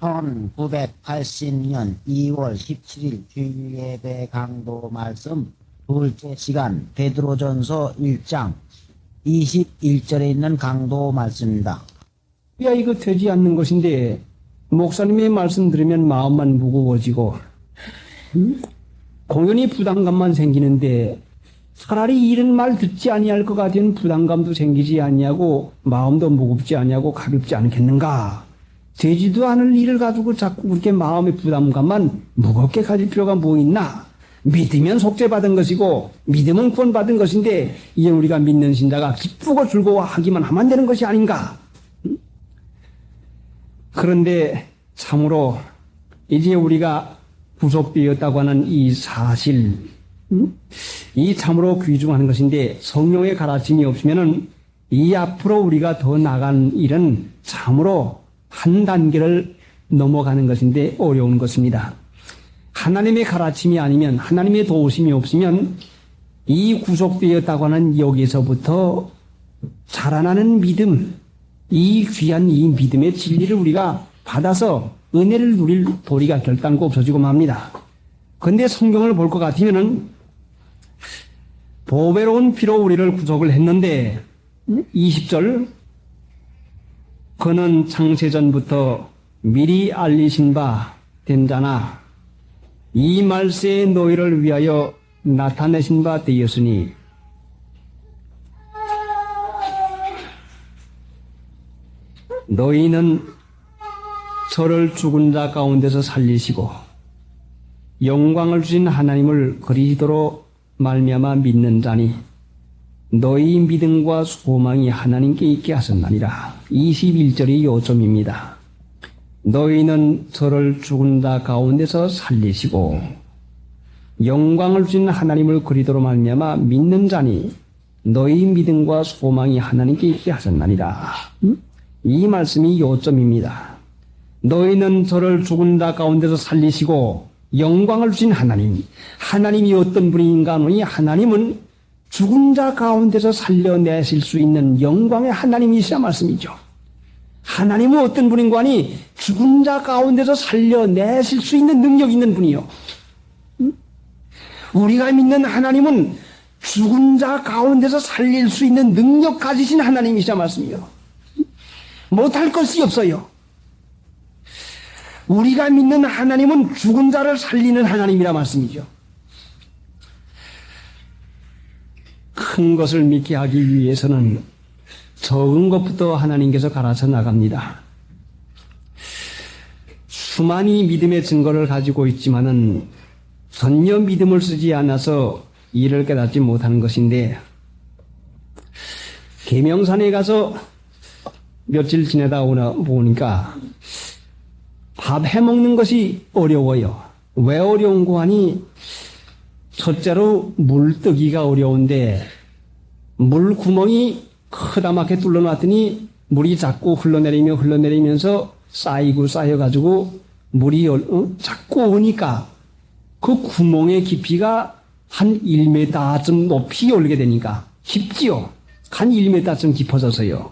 1980년 2월 17일 주일예배 강도 말씀 둘째 시간 베드로전서 1장 21절에 있는 강도 말씀입니다. 야, 이거 되지 않는 것인데 목사님의 말씀 들으면 마음만 무거워지고 공연히 부담감만 생기는데 차라리 이런 말 듣지 아니할 것 같은 부담감도 생기지 아니하고 마음도 무겁지 아니하고 가볍지 않겠는가. 되지도 않을 일을 가지고 자꾸 그렇게 마음의 부담감만 무겁게 가질 필요가 뭐 있나. 믿으면 속죄받은 것이고 믿으면 구원받은 것인데 이제 우리가 믿는 신자가 기쁘고 즐거워하기만 하면 되는 것이 아닌가. 그런데 참으로 이제 우리가 구속되었다고 하는 이 사실, 이 참으로 귀중한 것인데 성령의 가르침이 없으면은 이 앞으로 우리가 더 나간 일은 참으로 한 단계를 넘어가는 것인데 어려운 것입니다. 하나님의 가르침이 아니면, 하나님의 도우심이 없으면 이 구속되었다고 하는 여기서부터 자라나는 믿음, 이 귀한 이 믿음의 진리를 우리가 받아서 은혜를 누릴 도리가 결단코 없어지고 맙니다. 그런데 성경을 볼 것 같으면은 보배로운 피로 우리를 구속을 했는데 20절 그는 창세전부터 미리 알리신 바 된 자나 이 말세의 너희를 위하여 나타내신 바 되었으니 너희는 저를 죽은 자 가운데서 살리시고 영광을 주신 하나님을 그리스도로 말미암아 믿는 자니 너희 믿음과 소망이 하나님께 있게 하셨나니라. 21절이 요점입니다. 너희는 저를 죽은 자 가운데서 살리시고 영광을 주신 하나님을 그리스도로 말미암아 믿는 자니 너희 믿음과 소망이 하나님께 있게 하셨나니라. 이 말씀이 요점입니다. 너희는 저를 죽은 자 가운데서 살리시고 영광을 주신 하나님, 하나님이 어떤 분인가 하니 하나님은 죽은 자 가운데서 살려내실 수 있는 영광의 하나님이시라 말씀이죠. 하나님은 어떤 분인가 하니 죽은 자 가운데서 살려내실 수 있는 능력 있는 분이요. 우리가 믿는 하나님은 죽은 자 가운데서 살릴 수 있는 능력 가지신 하나님이시라 말씀이요. 못할 것이 없어요. 우리가 믿는 하나님은 죽은 자를 살리는 하나님이라 말씀이죠. 큰 것을 믿게 하기 위해서는 적은 것부터 하나님께서 가르쳐 나갑니다. 수많이 믿음의 증거를 가지고 있지만은 전혀 믿음을 쓰지 않아서 이를 깨닫지 못하는 것인데 계명산에 가서 며칠 지내다 보니까 밥 해먹는 것이 어려워요. 왜 어려운고 하니 첫째로 물 뜨기가 어려운데 물 구멍이 크다랗게 뚫어놨더니 물이 자꾸 흘러내리면서 쌓여가지고 물이 자꾸 오니까 그 구멍의 깊이가 한 1m쯤 높이 올게 되니까 깊지요. 한 1m쯤 깊어져서요.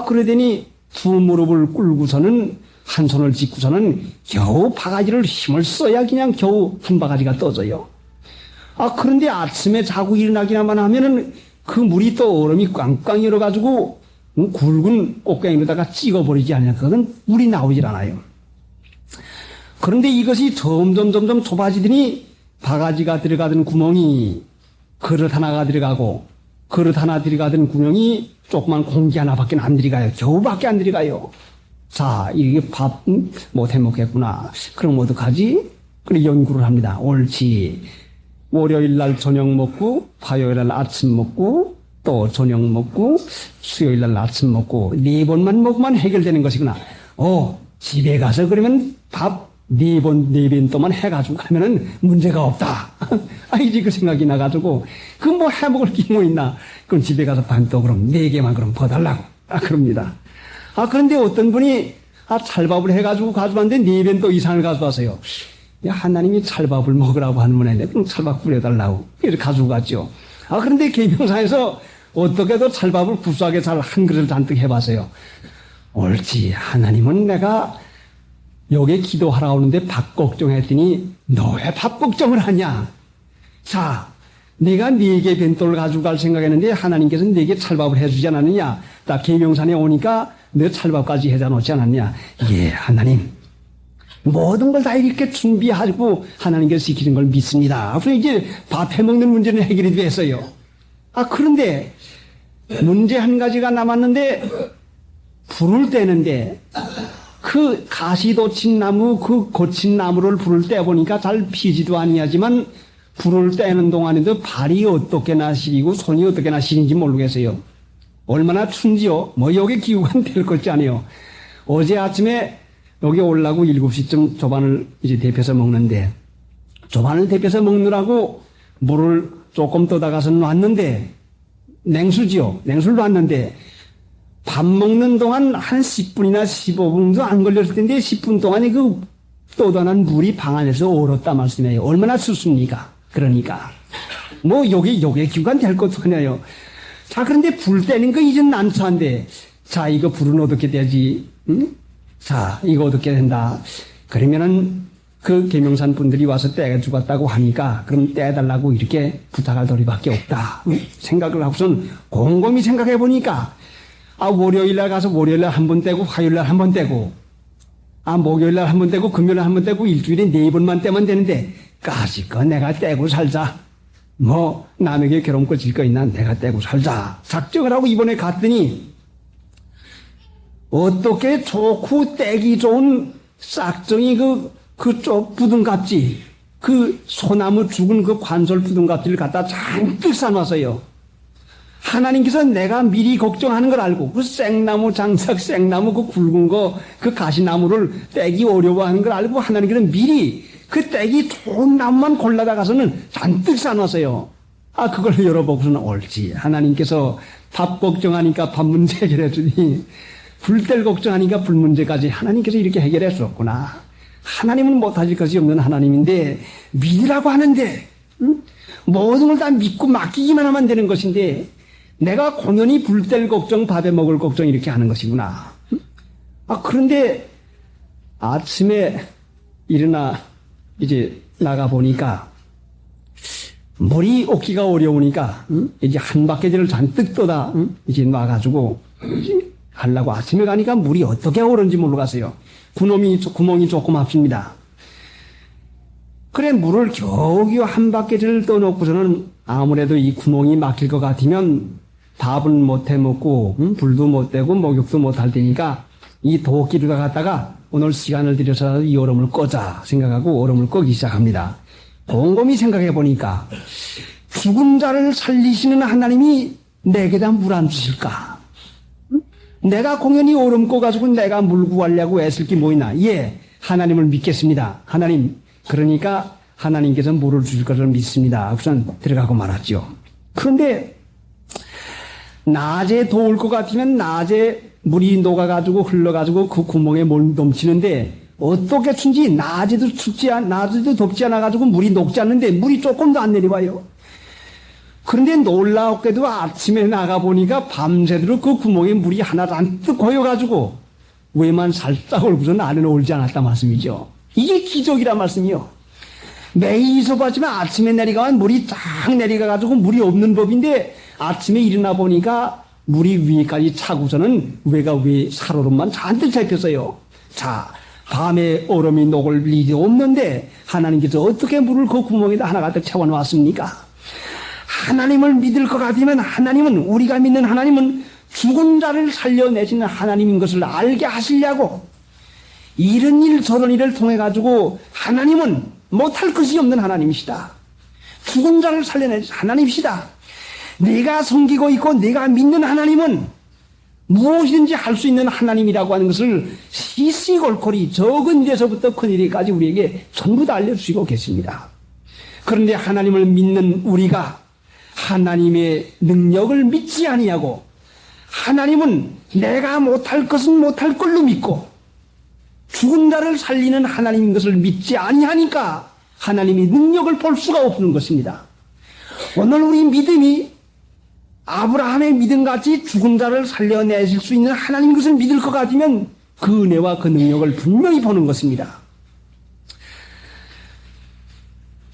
그러더니 두 무릎을 꿇고서는 한 손을 짚고서는 겨우 바가지를 힘을 써야 그냥 겨우 한 바가지가 떠져요. 그런데 아침에 자고 일어나기만 하면은 그 물이 또 얼음이 꽝꽝 일어가지고 굵은 꽃갱이로다가 찍어버리지 않으면 그건 물이 나오질 않아요. 그런데 이것이 점점 좁아지더니 바가지가 들어가던 구멍이 그릇 하나가 들어가고 그릇 하나 들어가던 구멍이 조그만 공기 하나밖에 안 들어가요. 겨우밖에 안 들어가요. 자, 이게 밥 못 해먹겠구나. 그럼 어떡하지? 그래 연구를 합니다. 옳지. 월요일 날 저녁 먹고 화요일 날 아침 먹고 또 저녁 먹고 수요일 날 아침 먹고 4번만 먹으면 해결되는 것이구나. 집에 가서 그러면 밥 4번 또만 해가지고 가면은 문제가 없다. 이제 그 생각이 나가지고 그 뭐 해먹을 게 뭐 있나. 그럼 집에 가서 반 또 그럼 4개만 그럼 더 달라고. 그럽니다. 그런데 어떤 분이 찰밥을 해가지고 가져왔는데 4번 또 이상을 가져와서요. 하나님이 찰밥을 먹으라고 하는 분인데 그럼 찰밥 뿌려달라고 이렇게 가지고 갔죠. 그런데 계명사에서 어떻게도 찰밥을 구수하게 잘 한 그릇을 잔뜩 해봤어요. 옳지. 하나님은 내가 여기 기도하러 오는데 밥 걱정했더니 너 왜 밥 걱정을 하냐? 자, 내가 네게 벤돌을 가지고 갈 생각했는데 하나님께서 네게 찰밥을 해주지 않았느냐? 딱 계명산에 오니까 너 찰밥까지 해다 놓지 않았냐? 예, 하나님. 모든 걸 다 이렇게 준비하고 하나님께서 지키는 걸 믿습니다. 그래서 이제 밥 해먹는 문제는 해결이 됐어요. 그런데 문제 한 가지가 남았는데 불을 떼는데 그 가시돋친 나무, 그 고친 나무를 불을 떼보니까 잘 피지도 아니하지만 불을 떼는 동안에도 발이 어떻게나 시리고 손이 어떻게나 시린지 모르겠어요. 얼마나 춘지요? 뭐 여기 기후가 될 것지 아니요. 어제 아침에 여기 올라고 7시쯤 조반을 이제 데펴서 먹는데 조반을 데펴서 먹느라고 물을 조금 떠다가서 놨는데 냉수지요. 냉수를 놨는데 밥 먹는 동안 한 10분이나 15분도 안 걸렸을 텐데 10분 동안에 그 떠다난 물이 방 안에서 얼었다 말씀해요. 얼마나 춥습니까? 그러니까 뭐 요게 기관 될 것도 아니에요. 자, 그런데 불 떼는 거 이젠 난처한데 자, 이거 불은 어떻게 되지? 응? 자, 이거 어떻게 된다? 그러면은 그 계명산 분들이 와서 떼가 죽었다고 하니까 그럼 떼달라고 이렇게 부탁할 도리밖에 없다. 생각을 하고선 곰곰이 생각해 보니까 월요일날 가서 월요일날 한 번 떼고 화요일날 한 번 떼고 목요일날 한 번 떼고 금요일날 한 번 떼고 일주일에 4번만 떼면 되는데 까짓거 내가 떼고 살자. 뭐 남에게 괴롭고 질 거 있나 내가 떼고 살자. 작정을 하고 이번에 갔더니 어떻게 좋고 떼기 좋은 싹정이 그쪽 부둥갑지, 그 소나무 죽은 그 관솔 부둥갑지를 갖다 잔뜩 싸놨어요. 하나님께서 내가 미리 걱정하는 걸 알고 그 생나무 장작 생나무 그 굵은 거 그 가시나무를 떼기 어려워하는 걸 알고 하나님께서 미리 그 떼기 좋은 나무만 골라다가서는 잔뜩 싸놨어요. 그걸 열어보고서는 옳지. 하나님께서 밥 걱정하니까 밥 문제 해결해 주니 불 뗄 걱정하니까 불 문제까지 하나님께서 이렇게 해결해 줬구나. 하나님은 못하실 것이 없는 하나님인데 믿으라고 하는데 모든 걸 다 믿고 맡기기만 하면 되는 것인데 내가 공연히 불 뗄 걱정, 밥에 먹을 걱정 이렇게 하는 것이구나. 그런데 아침에 일어나 이제 나가 보니까 물이 얻기가 어려우니까 이제 한 바퀴를 잔뜩 떠다 이제 놔가지고 하려고 아침에 가니까 물이 어떻게 오른지 모르겠어요. 구멍이 조금 앞습니다. 그래 물을 겨우겨우 한 바퀴를 떠놓고서는 아무래도 이 구멍이 막힐 것 같으면 밥은 못 해먹고 불도 못 떼고 목욕도 못 할 테니까 이 도끼를 갖다가 오늘 시간을 들여서 이 얼음을 꺼자 생각하고 얼음을 꺼기 시작합니다. 곰곰이 생각해 보니까 죽은 자를 살리시는 하나님이 내게다 물 안 주실까? 내가 공연히 얼음 꺼가지고 내가 물 구하려고 애쓸 게 뭐 있나? 예, 하나님을 믿겠습니다. 하나님, 그러니까 하나님께서 물을 주실 것을 믿습니다. 우선 들어가고 말았죠. 그런데 낮에 더울 것 같으면 낮에 물이 녹아가지고 흘러가지고 그 구멍에 넘치는데 어떻게 춘지 낮에도 낮에도 덥지 않아가지고 물이 녹지 않는데 물이 조금도 안 내려와요. 그런데 놀랍게도 아침에 나가보니까 밤새도록 그 구멍에 물이 하나 잔뜩 고여가지고 위에만 살짝 얼고서는 안에는 올지 않았단 말씀이죠. 이게 기적이란 말씀이요. 매일 있어봤지만 아침에 내려가면 물이 쫙 내려가가지고 물이 없는 법인데 아침에 일어나 보니까 물이 위에까지 차고서는 위가 살얼음만 잔뜩 잡혔어요. 자, 밤에 얼음이 녹을 일이 없는데 하나님께서 어떻게 물을 그 구멍에다 하나 가득 채워놓았습니까? 하나님을 믿을 것 같으면 하나님은, 우리가 믿는 하나님은 죽은 자를 살려내시는 하나님인 것을 알게 하시려고 이런 일 저런 일을 통해 가지고 하나님은 못할 것이 없는 하나님이시다. 죽은 자를 살려내시는 하나님이시다. 네가 섬기고 있고 네가 믿는 하나님은 무엇이든지 할 수 있는 하나님이라고 하는 것을 시시콜콜이 적은 데서부터 큰 일에까지 우리에게 전부 다 알려주시고 계십니다. 그런데 하나님을 믿는 우리가 하나님의 능력을 믿지 아니하고 하나님은 내가 못할 것은 못할 걸로 믿고 죽은 자를 살리는 하나님인 것을 믿지 아니하니까 하나님의 능력을 볼 수가 없는 것입니다. 오늘 우리 믿음이 아브라함의 믿음같이 죽은 자를 살려내실 수 있는 하나님인 것을 믿을 것 같으면 그 은혜와 그 능력을 분명히 보는 것입니다.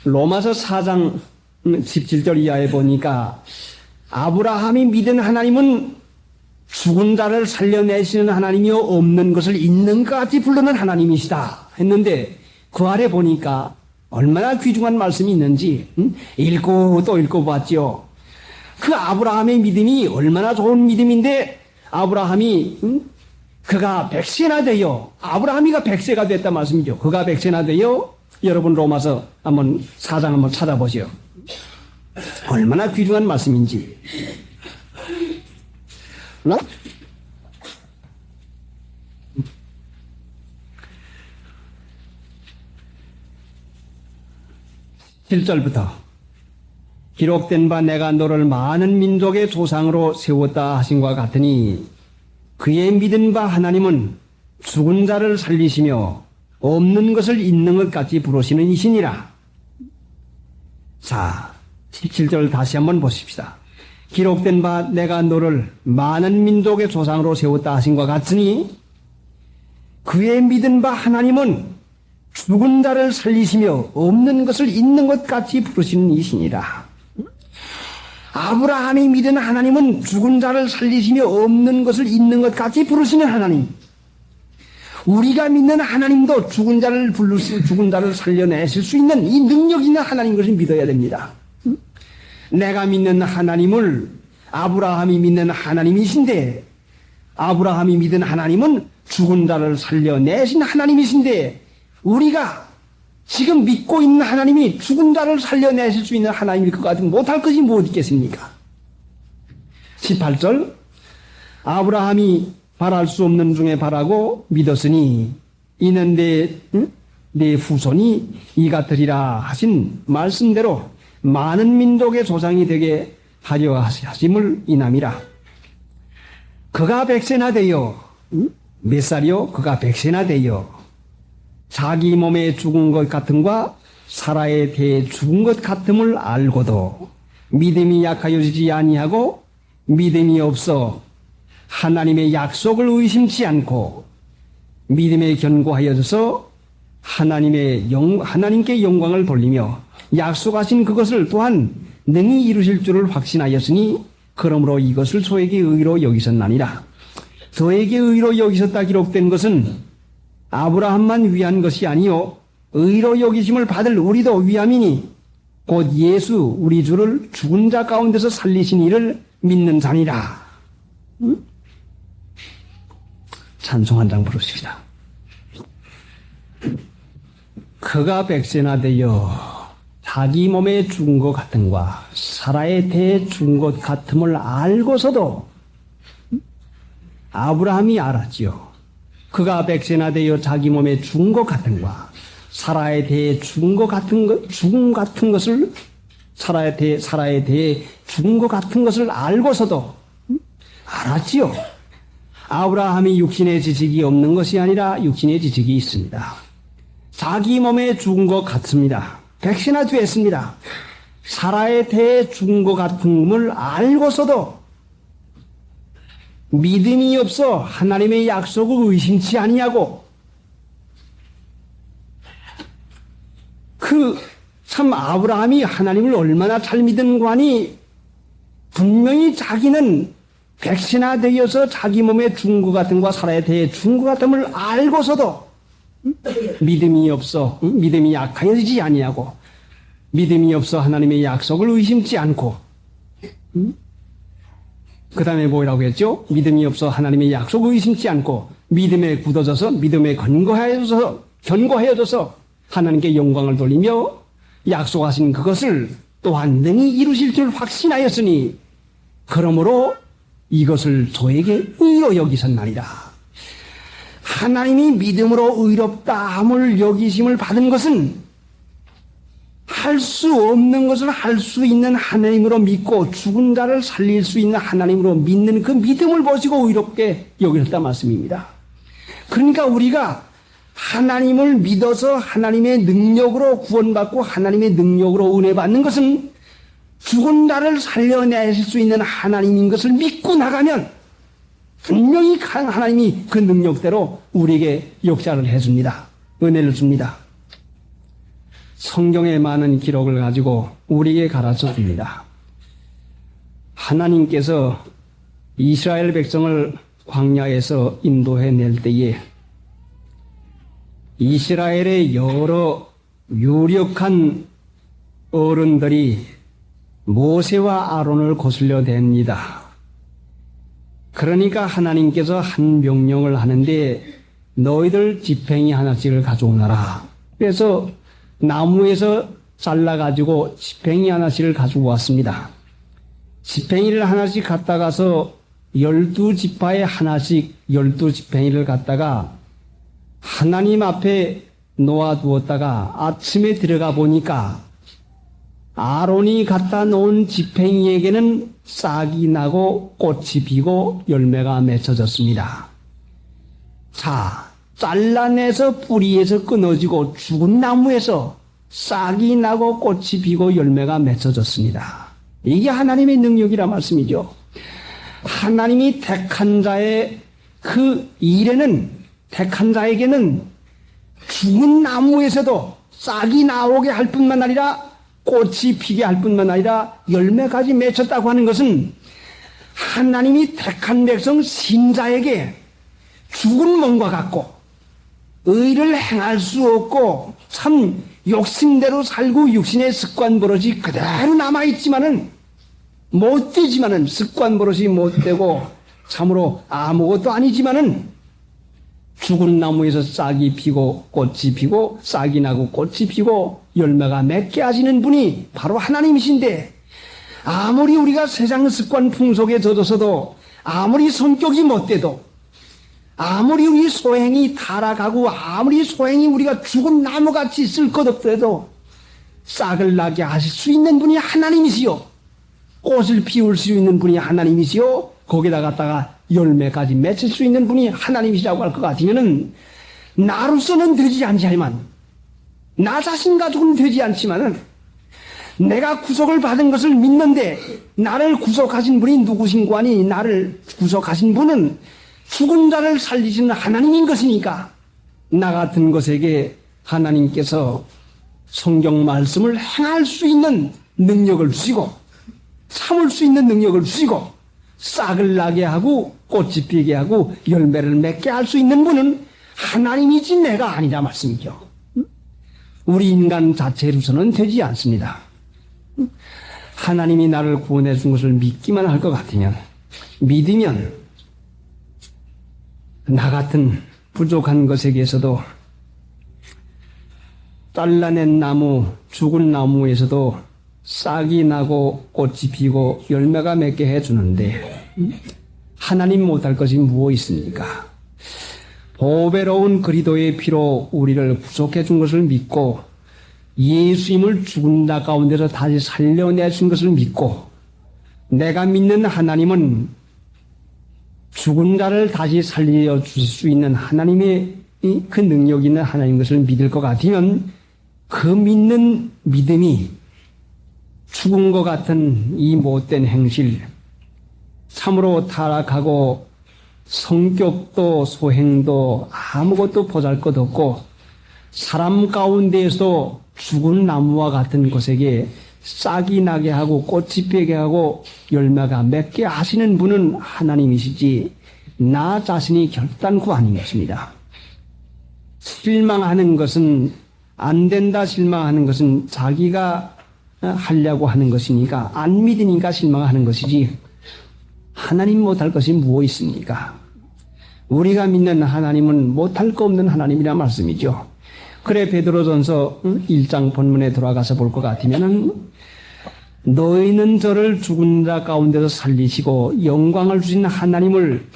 로마서 4장 17절 이하에 보니까 아브라함이 믿은 하나님은 죽은 자를 살려내시는 하나님이요 없는 것을 있는 것 같이 부르는 하나님이시다 했는데 그 아래 보니까 얼마나 귀중한 말씀이 있는지 읽고 또 읽고 봤지요. 그 아브라함의 믿음이 얼마나 좋은 믿음인데 아브라함이 그가 100세나 되어 아브라함이가 100세가 됐단 말씀이죠. 그가 100세나 되어 여러분 로마서 한번 4장 한번 찾아보시오. 얼마나 귀중한 말씀인지. 7절부터 기록된 바 내가 너를 많은 민족의 조상으로 세웠다 하신과 같으니 그의 믿은 바 하나님은 죽은 자를 살리시며 없는 것을 있는 것 같이 부르시는 이시니라. 자, 17절 다시 한번 보십시다. 기록된 바 내가 너를 많은 민족의 조상으로 세웠다 하신과 같으니 그의 믿은 바 하나님은 죽은 자를 살리시며 없는 것을 있는 것 같이 부르시는 이시니라. 아브라함이 믿은 하나님은 죽은 자를 살리시며 없는 것을 있는 것 같이 부르시는 하나님. 우리가 믿는 하나님도 죽은 자를 죽은 자를 살려내실 수 있는 이 능력 있는 하나님 것을 믿어야 됩니다. 내가 믿는 하나님을 아브라함이 믿는 하나님이신데 아브라함이 믿은 하나님은 죽은 자를 살려내신 하나님이신데 우리가 지금 믿고 있는 하나님이 죽은 자를 살려내실 수 있는 하나님일 것 같으면 못할 것이 무엇 있겠습니까? 18절 아브라함이 바랄 수 없는 중에 바라고 믿었으니 이는 내 후손이 이같으리라 하신 말씀대로 많은 민족의 조상이 되게 하려 하심을 인함이라. 그가 100세나 되어 몇 살이요? 그가 100세나 되어 자기 몸에 죽은 것 같음과 사라에 대해 죽은 것 같음을 알고도 믿음이 약하여지지 아니하고 믿음이 없어 하나님의 약속을 의심치 않고 믿음에 견고하여져서 하나님께 영광을 돌리며 약속하신 그것을 또한 능히 이루실 줄을 확신하였으니 그러므로 이것을 저에게 의로 여기셨나니라. 저에게 의로 여기셨다 기록된 것은 아브라함만 위한 것이 아니요 의로 여기심을 받을 우리도 위함이니 곧 예수 우리 주를 죽은 자 가운데서 살리신 이를 믿는 자니라. 찬송 한 장 부르십시다. 그가 100세나 되어 자기 몸에 죽은 것 같음과 사라에 대해 죽은 것 같음을 알고서도 아브라함이 알았지요. 그가 100세나 되어 자기 몸에 죽은 것 같음과 사라에 대해 죽은 같은 것을 사라에 대해 죽은 것 같은 것을 알고서도 알았지요. 아브라함이 육신의 지식이 없는 것이 아니라 육신의 지식이 있습니다. 자기 몸에 죽은 것 같습니다. 100세나 되었습니다. 사라에 대해 죽은 것 같음을 알고서도 믿음이 없어 하나님의 약속을 의심치 아니하고 참 아브라함이 하나님을 얼마나 잘 믿은 관이 분명히 자기는 100세나 되어서 자기 몸에 죽은 것 같음과 사라에 대해 죽은 것 같음을 알고서도 믿음이 없어 믿음이 약하여지지 아니하고 믿음이 없어 하나님의 약속을 의심치 않고 그 다음에 뭐라고 했죠? 믿음이 없어 하나님의 약속을 의심치 않고 믿음에 굳어져서 믿음에 견고하여져서 하나님께 영광을 돌리며 약속하신 그것을 또한 능히 이루실 줄 확신하였으니 그러므로 이것을 저에게 의로 여기셨나니라. 하나님이 믿음으로 의롭다함을 여기심을 받은 것은 할 수 없는 것을 할 수 있는 하나님으로 믿고 죽은 자를 살릴 수 있는 하나님으로 믿는 그 믿음을 보시고 의롭게 여기셨다 말씀입니다. 그러니까 우리가 하나님을 믿어서 하나님의 능력으로 구원받고 하나님의 능력으로 은혜 받는 것은 죽은 자를 살려내실 수 있는 하나님인 것을 믿고 나가면 분명히 하나님이 그 능력대로 우리에게 역사를 해줍니다. 은혜를 줍니다. 성경의 많은 기록을 가지고 우리에게 가르쳐 줍니다. 하나님께서 이스라엘 백성을 광야에서 인도해낼 때에 이스라엘의 여러 유력한 어른들이 모세와 아론을 거슬려 댑니다. 그러니까 하나님께서 한 명령을 하는데 너희들 지팽이 하나씩을 가져오너라. 그래서 나무에서 잘라가지고 지팽이 하나씩을 가지고 왔습니다. 지팽이를 하나씩 갖다가서 12지파에 하나씩 12지팽이를 갖다가 하나님 앞에 놓아두었다가 아침에 들어가 보니까 아론이 갖다 놓은 지팽이에게는 싹이 나고 꽃이 피고 열매가 맺혀졌습니다. 자, 잘라내서 뿌리에서 끊어지고 죽은 나무에서 싹이 나고 꽃이 피고 열매가 맺혀졌습니다. 이게 하나님의 능력이라 말씀이죠. 하나님이 택한 자의 그 일에는, 택한 자에게는 죽은 나무에서도 싹이 나오게 할 뿐만 아니라 꽃이 피게 할 뿐만 아니라 열매까지 맺혔다고 하는 것은 하나님이 택한 백성 신자에게 죽은 몸과 같고 의를 행할 수 없고 참 욕심대로 살고 육신의 습관 버릇이 그대로 남아있지만은 못되지만은 습관 버릇이 못되고 참으로 아무것도 아니지만은 죽은 나무에서 싹이 피고 꽃이 피고 싹이 나고 꽃이 피고 열매가 맺게 하시는 분이 바로 하나님이신데 아무리 우리가 세상 습관 풍속에 젖어서도 아무리 성격이 못돼도 아무리 우리 소행이 타락하고 아무리 소행이 우리가 죽은 나무같이 있을 것 없더라도 싹을 나게 하실 수 있는 분이 하나님이시요 꽃을 피울 수 있는 분이 하나님이시요 거기다 갖다가 열매까지 맺을 수 있는 분이 하나님이시라고 할 것 같으면은 나로서는 되지 않지만 나 자신 가지고는 되지 않지만은 내가 구속을 받은 것을 믿는데 나를 구속하신 분이 누구신고 하니 나를 구속하신 분은 죽은 자를 살리시는 하나님인 것이니까 나 같은 것에게 하나님께서 성경 말씀을 행할 수 있는 능력을 주시고 참을 수 있는 능력을 주시고 싹을 나게 하고 꽃이 피게 하고 열매를 맺게 할 수 있는 분은 하나님이지 내가 아니라 말씀이죠. 우리 인간 자체로서는 되지 않습니다. 하나님이 나를 구원해 준 것을 믿기만 할 것 같으면 믿으면 나 같은 부족한 것에게서도 잘라낸 나무, 죽은 나무에서도 싹이 나고 꽃이 피고 열매가 맺게 해주는데 하나님 못할 것이 무엇 있습니까? 보배로운 그리스도의 피로 우리를 구속해 준 것을 믿고 예수님을 죽은 자 가운데서 다시 살려내신 것을 믿고 내가 믿는 하나님은 죽은 자를 다시 살려 주실 수 있는 하나님의 그 능력 있는 하나님 것을 믿을 것 같으면 그 믿는 믿음이 죽은 것 같은 이 못된 행실, 참으로 타락하고 성격도 소행도 아무것도 보잘것없고 사람 가운데에서 죽은 나무와 같은 것에게 싹이 나게 하고 꽃이 피게 하고 열매가 맺게 하시는 분은 하나님이시지 나 자신이 결단코 아닌 것입니다. 실망하는 것은 안 된다 실망하는 것은 자기가 하려고 하는 것이니까 안 믿으니까 실망하는 것이지 하나님 못할 것이 무엇 있습니까? 우리가 믿는 하나님은 못할 거 없는 하나님이라 말씀이죠. 그래 베드로전서 1장 본문에 돌아가서 볼 것 같으면은 너희는 저를 죽은 자 가운데서 살리시고 영광을 주신 하나님을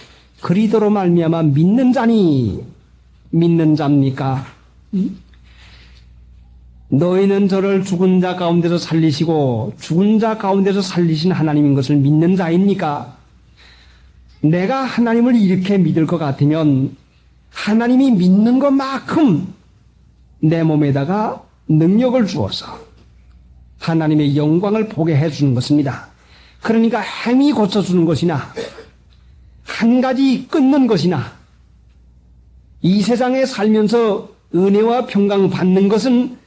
그리스도로 말미암아 믿는 자니 믿는 자입니까? 너희는 저를 죽은 자 가운데서 살리시고 죽은 자 가운데서 살리신 하나님인 것을 믿는 자입니까? 내가 하나님을 이렇게 믿을 것 같으면 하나님이 믿는 것만큼 내 몸에다가 능력을 주어서 하나님의 영광을 보게 해주는 것입니다. 그러니까 행위 고쳐주는 것이나 한 가지 끊는 것이나 이 세상에 살면서 은혜와 평강 받는 것은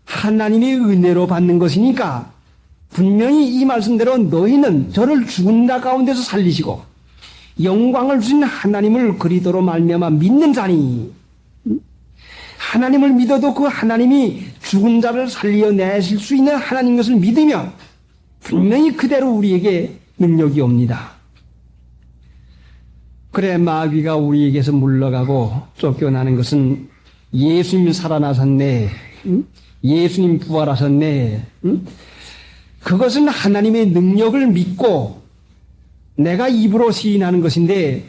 하나님의 은혜로 받는 것이니까 분명히 이 말씀대로 너희는 저를 죽은 자 가운데서 살리시고 영광을 주신 하나님을 그리스도로 말미암아 믿는 자니, 하나님을 믿어도 그 하나님이 죽은 자를 살려내실 수 있는 하나님 것을 믿으면 분명히 그대로 우리에게 능력이 옵니다. 그래, 마귀가 우리에게서 물러가고 쫓겨나는 것은 예수님 살아나셨네, 예수님 부활하셨네, 그것은 하나님의 능력을 믿고 내가 입으로 시인하는 것인데,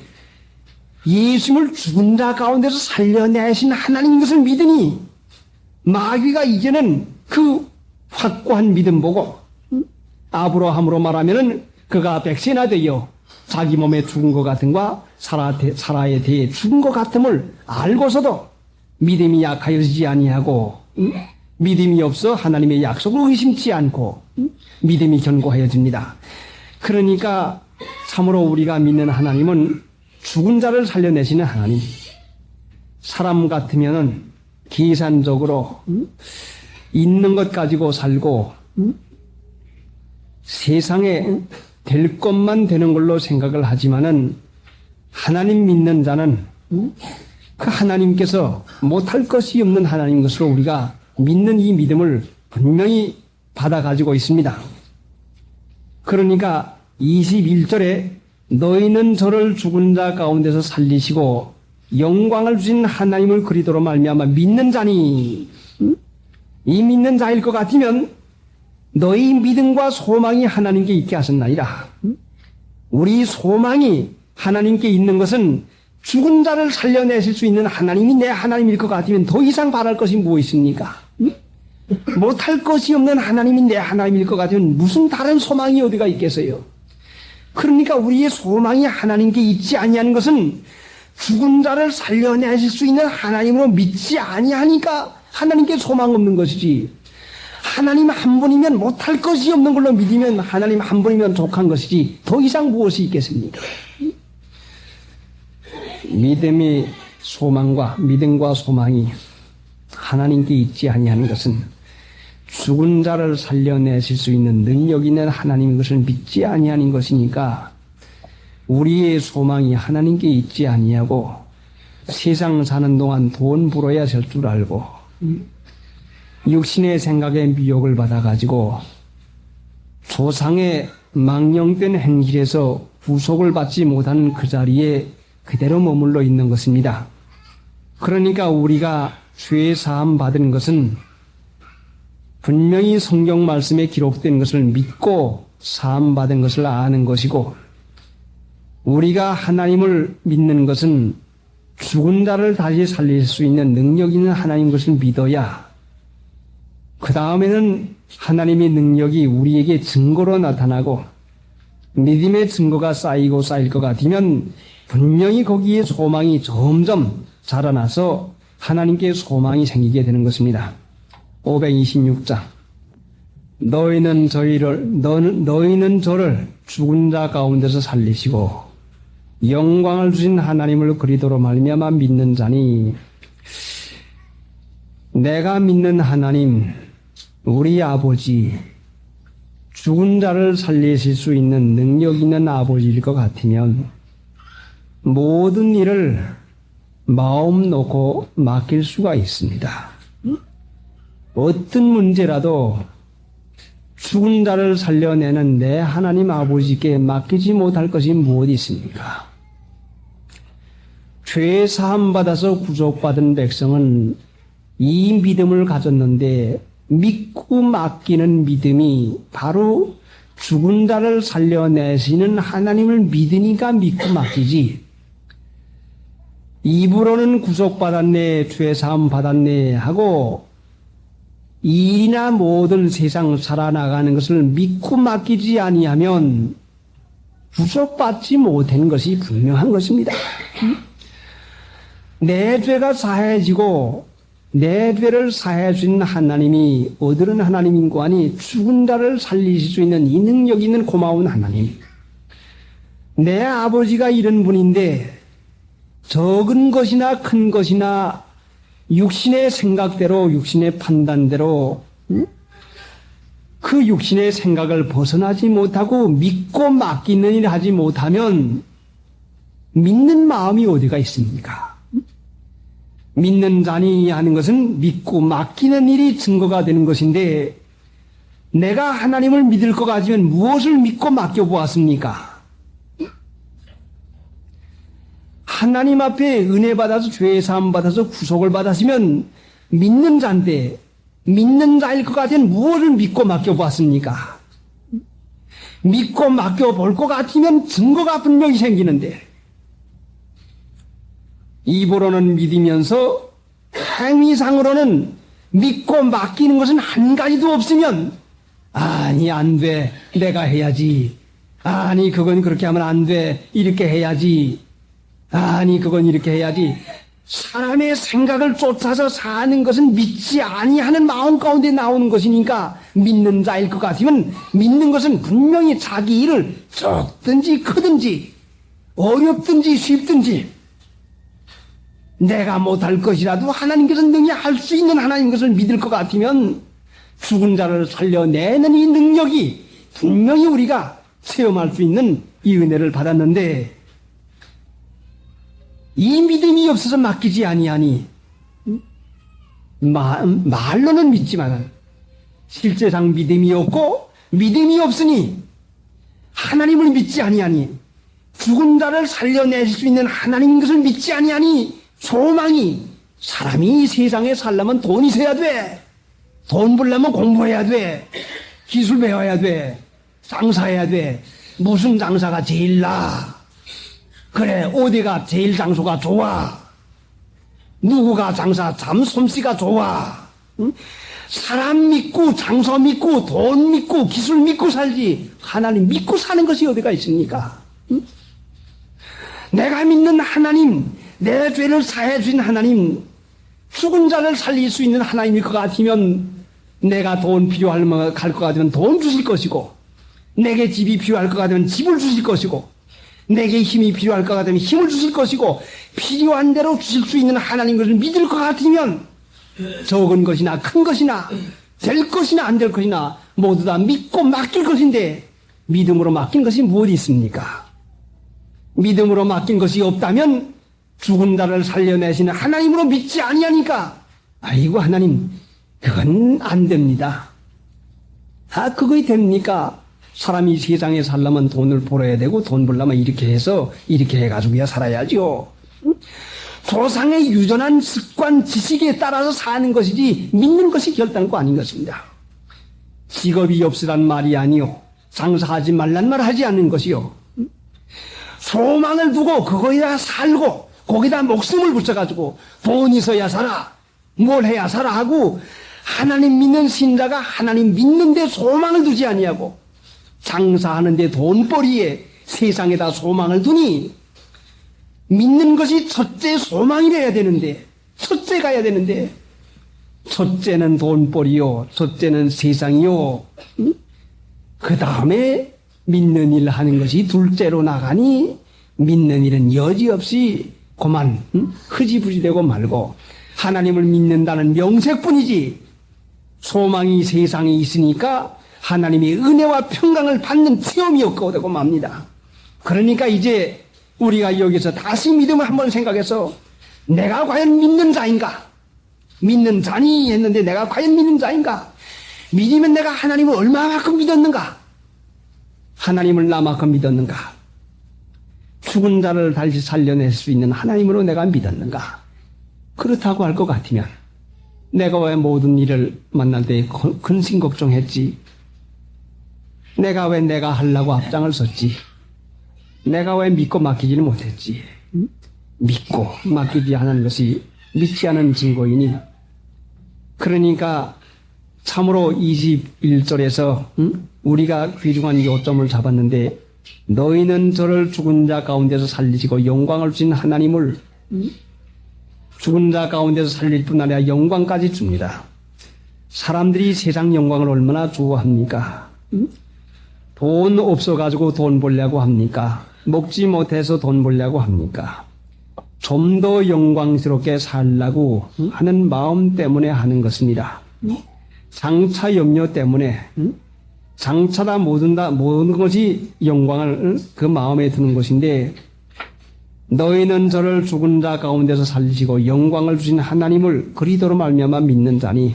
예수님을 죽은 자 가운데서 살려내신 하나님 것을 믿으니 마귀가 이제는 그 확고한 믿음 보고 아브라함으로 말하면은 그가 백세나 되어 자기 몸에 죽은 것 같은과 사라에 대해 죽은 것 같음을 알고서도 믿음이 약하여지지 아니하고 믿음이 없어 하나님의 약속을 의심치 않고 믿음이 견고하여집니다. 그러니까 참으로 우리가 믿는 하나님은 죽은 자를 살려내시는 하나님. 사람 같으면은 계산적으로 있는 것 가지고 살고 세상에 될 것만 되는 걸로 생각을 하지만은 하나님 믿는 자는 그 하나님께서 못할 것이 없는 하나님 것으로 우리가 믿는 이 믿음을 분명히 받아 가지고 있습니다. 그러니까 21절에 너희는 저를 죽은 자 가운데서 살리시고 영광을 주신 하나님을 그리스도로 말미암아 믿는 자니, 이 믿는 자일 것 같으면 너희 믿음과 소망이 하나님께 있게 하셨나이다. 우리 소망이 하나님께 있는 것은 죽은 자를 살려내실 수 있는 하나님이 내 하나님일 것 같으면 더 이상 바랄 것이 뭐 있습니까? 못할 것이 없는 하나님이 내 하나님일 것 같으면 무슨 다른 소망이 어디가 있겠어요? 그러니까 우리의 소망이 하나님께 있지 아니하는 것은 죽은 자를 살려내실 수 있는 하나님으로 믿지 아니하니까 하나님께 소망 없는 것이지, 하나님 한 분이면 못할 것이 없는 걸로 믿으면 하나님 한 분이면 족한 것이지 더 이상 무엇이 있겠습니까? 믿음과 소망이 하나님께 있지 아니하는 것은 죽은 자를 살려내실 수 있는 능력 있는 하나님의 것을 믿지 아니하는 것이니까 우리의 소망이 하나님께 있지 아니하고 세상 사는 동안 돈 벌어야 될 줄 알고 육신의 생각에 미혹을 받아가지고 조상의 망령된 행실에서 구속을 받지 못하는 그 자리에 그대로 머물러 있는 것입니다. 그러니까 우리가 죄 사함 받은 것은 분명히 성경 말씀에 기록된 것을 믿고 사함 받은 것을 아는 것이고, 우리가 하나님을 믿는 것은 죽은 자를 다시 살릴 수 있는 능력 있는 하나님 것을 믿어야 그 다음에는 하나님의 능력이 우리에게 증거로 나타나고 믿음의 증거가 쌓이고 쌓일 것 같으면 분명히 거기에 소망이 점점 자라나서 하나님께 소망이 생기게 되는 것입니다. 526장. 너희는 저를 죽은 자 가운데서 살리시고 영광을 주신 하나님을 그리스도로 말미암아 믿는 자니, 내가 믿는 하나님, 우리 아버지, 죽은 자를 살리실 수 있는 능력 있는 아버지일 것 같으면 모든 일을 마음 놓고 맡길 수가 있습니다. 어떤 문제라도 죽은 자를 살려내는 내 하나님 아버지께 맡기지 못할 것이 무엇이 있습니까? 죄 사함 받아서 구속받은 백성은 이 믿음을 가졌는데, 믿고 맡기는 믿음이 바로 죽은 자를 살려내시는 하나님을 믿으니까 믿고 맡기지, 입으로는 구속받았네, 죄 사함 받았네 하고 일이나 모든 세상 살아나가는 것을 믿고 맡기지 아니하면 구속받지 못한 것이 분명한 것입니다. 내 죄가 사해지고 내 죄를 사해 주신 하나님이 어디른 하나님인고 하니 죽은 자를 살리실 수 있는 이 능력 있는 고마운 하나님. 내 아버지가 이런 분인데 적은 것이나 큰 것이나 육신의 생각대로 육신의 판단대로 그 육신의 생각을 벗어나지 못하고 믿고 맡기는 일을 하지 못하면 믿는 마음이 어디가 있습니까? 믿는 자니 하는 것은 믿고 맡기는 일이 증거가 되는 것인데 내가 하나님을 믿을 것 같으면 무엇을 믿고 맡겨보았습니까? 하나님 앞에 은혜 받아서 죄 사함 받아서 구속을 받았으면 믿는 자인데 믿는 자일 것 같으면 무엇을 믿고 맡겨보았습니까? 믿고 맡겨볼 것 같으면 증거가 분명히 생기는데 입으로는 믿으면서 행위상으로는 믿고 맡기는 것은 한 가지도 없으면 아니 안 돼 내가 해야지 아니 그건 그렇게 하면 안 돼 이렇게 해야지 아니 그건 이렇게 해야지 사람의 생각을 쫓아서 사는 것은 믿지 아니하는 마음 가운데 나오는 것이니까 믿는 자일 것 같으면 믿는 것은 분명히 자기 일을 적든지 크든지 어렵든지 쉽든지 내가 못할 것이라도 하나님께서 능히 할 수 있는 하나님 것을 믿을 것 같으면 죽은 자를 살려내는 이 능력이 분명히 우리가 체험할 수 있는 이 은혜를 받았는데 이 믿음이 없어서 맡기지 아니하니 말로는 믿지만 실제상 믿음이 없고 믿음이 없으니 하나님을 믿지 아니하니 죽은 자를 살려내실 수 있는 하나님 것을 믿지 아니하니 소망이 사람이 이 세상에 살려면 돈이 있어야 돼. 돈 벌려면 공부해야 돼. 기술 배워야 돼. 장사해야 돼. 무슨 장사가 제일 나아? 그래 어디가 제일 장소가 좋아? 누구가 장사 참 솜씨가 좋아? 응? 사람 믿고 장사 믿고 돈 믿고 기술 믿고 살지 하나님 믿고 사는 것이 어디가 있습니까? 응? 내가 믿는 하나님 내 죄를 사해 주신 하나님 죽은 자를 살릴 수 있는 하나님일 것 같으면 내가 돈 필요할 것 같으면 돈 주실 것이고 내게 집이 필요할 것 같으면 집을 주실 것이고 내게 힘이 필요할 것 같으면 힘을 주실 것이고 필요한 대로 주실 수 있는 하나님 것을 믿을 것 같으면 적은 것이나 큰 것이나 될 것이나 안 될 것이나 모두 다 믿고 맡길 것인데 믿음으로 맡긴 것이 무엇이 있습니까? 믿음으로 맡긴 것이 없다면 죽은 자를 살려내시는 하나님으로 믿지 아니하니까 아이고 하나님 그건 안 됩니다. 아 그거이 됩니까? 사람이 세상에 살려면 돈을 벌어야 되고 돈 벌려면 이렇게 해서 이렇게 해가지고야 살아야죠. 조상의 유전한 습관 지식에 따라서 사는 것이지 믿는 것이 결단코 아닌 것입니다. 직업이 없으란 말이 아니요 장사하지 말란 말 하지 않는 것이요 소망을 두고 그거에다 살고 거기다 목숨을 붙여가지고 돈 있어야 살아 뭘 해야 살아 하고 하나님 믿는 신자가 하나님 믿는데 소망을 두지 아니하고 장사하는데 돈벌이에 세상에다 소망을 두니 믿는 것이 첫째 소망이래야 되는데 첫째 가야 되는데 첫째는 돈벌이요 첫째는 세상이요 그 다음에 믿는 일 하는 것이 둘째로 나가니 믿는 일은 여지없이 그만 흐지부지되고 말고 하나님을 믿는다는 명색뿐이지 소망이 세상에 있으니까 하나님의 은혜와 평강을 받는 체험이 없고 되고 맙니다. 그러니까 이제 우리가 여기서 다시 믿음을 한번 생각해서 내가 과연 믿는 자인가? 믿는 자니 했는데 내가 과연 믿는 자인가? 믿으면 내가 하나님을 얼마만큼 믿었는가? 하나님을 나만큼 믿었는가? 죽은 자를 다시 살려낼 수 있는 하나님으로 내가 믿었는가? 그렇다고 할 것 같으면 내가 왜 모든 일을 만날 때 근심 걱정했지? 내가 왜 내가 하려고 앞장을 섰지? 내가 왜 믿고 맡기지를 못했지? 믿고 맡기지 않은 것이 믿지 않은 증거이니 그러니까 참으로 21절에서 우리가 귀중한 요점을 잡았는데 너희는 저를 죽은 자 가운데서 살리시고 영광을 주신 하나님을 죽은 자 가운데서 살릴 뿐 아니라 영광까지 줍니다. 사람들이 세상 영광을 얼마나 좋아합니까? 돈 없어가지고 돈 벌려고 합니까? 먹지 못해서 돈 벌려고 합니까? 좀 더 영광스럽게 살라고 하는 마음 때문에 하는 것입니다. 장차 염려 때문에 장차다 모든 것이 영광을 그 마음에 드는 것인데 너희는 저를 죽은 자 가운데서 살리시고 영광을 주신 하나님을 그리스도로 말미암아 믿는 자니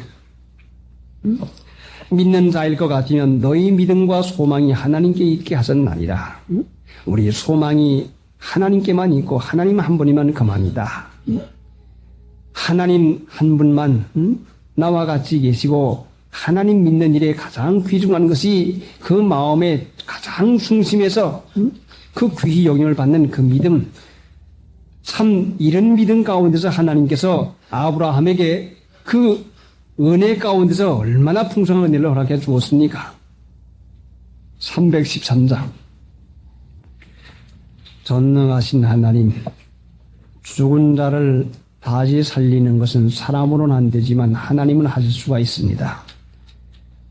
믿는 자일 것 같으면 너희 믿음과 소망이 하나님께 있게 하셨나니라. 우리 소망이 하나님께만 있고 하나님 한 분이면 그만이다. 하나님 한 분만 나와 같이 계시고 하나님 믿는 일에 가장 귀중한 것이 그 마음의 가장 중심에서 그 귀히 영향을 받는 그 믿음. 참 이런 믿음 가운데서 하나님께서 아브라함에게 그 은혜 가운데서 얼마나 풍성한 은혜를 허락해 주었습니까? 313장. 전능하신 하나님, 죽은 자를 다시 살리는 것은 사람으로는 안 되지만 하나님은 하실 수가 있습니다.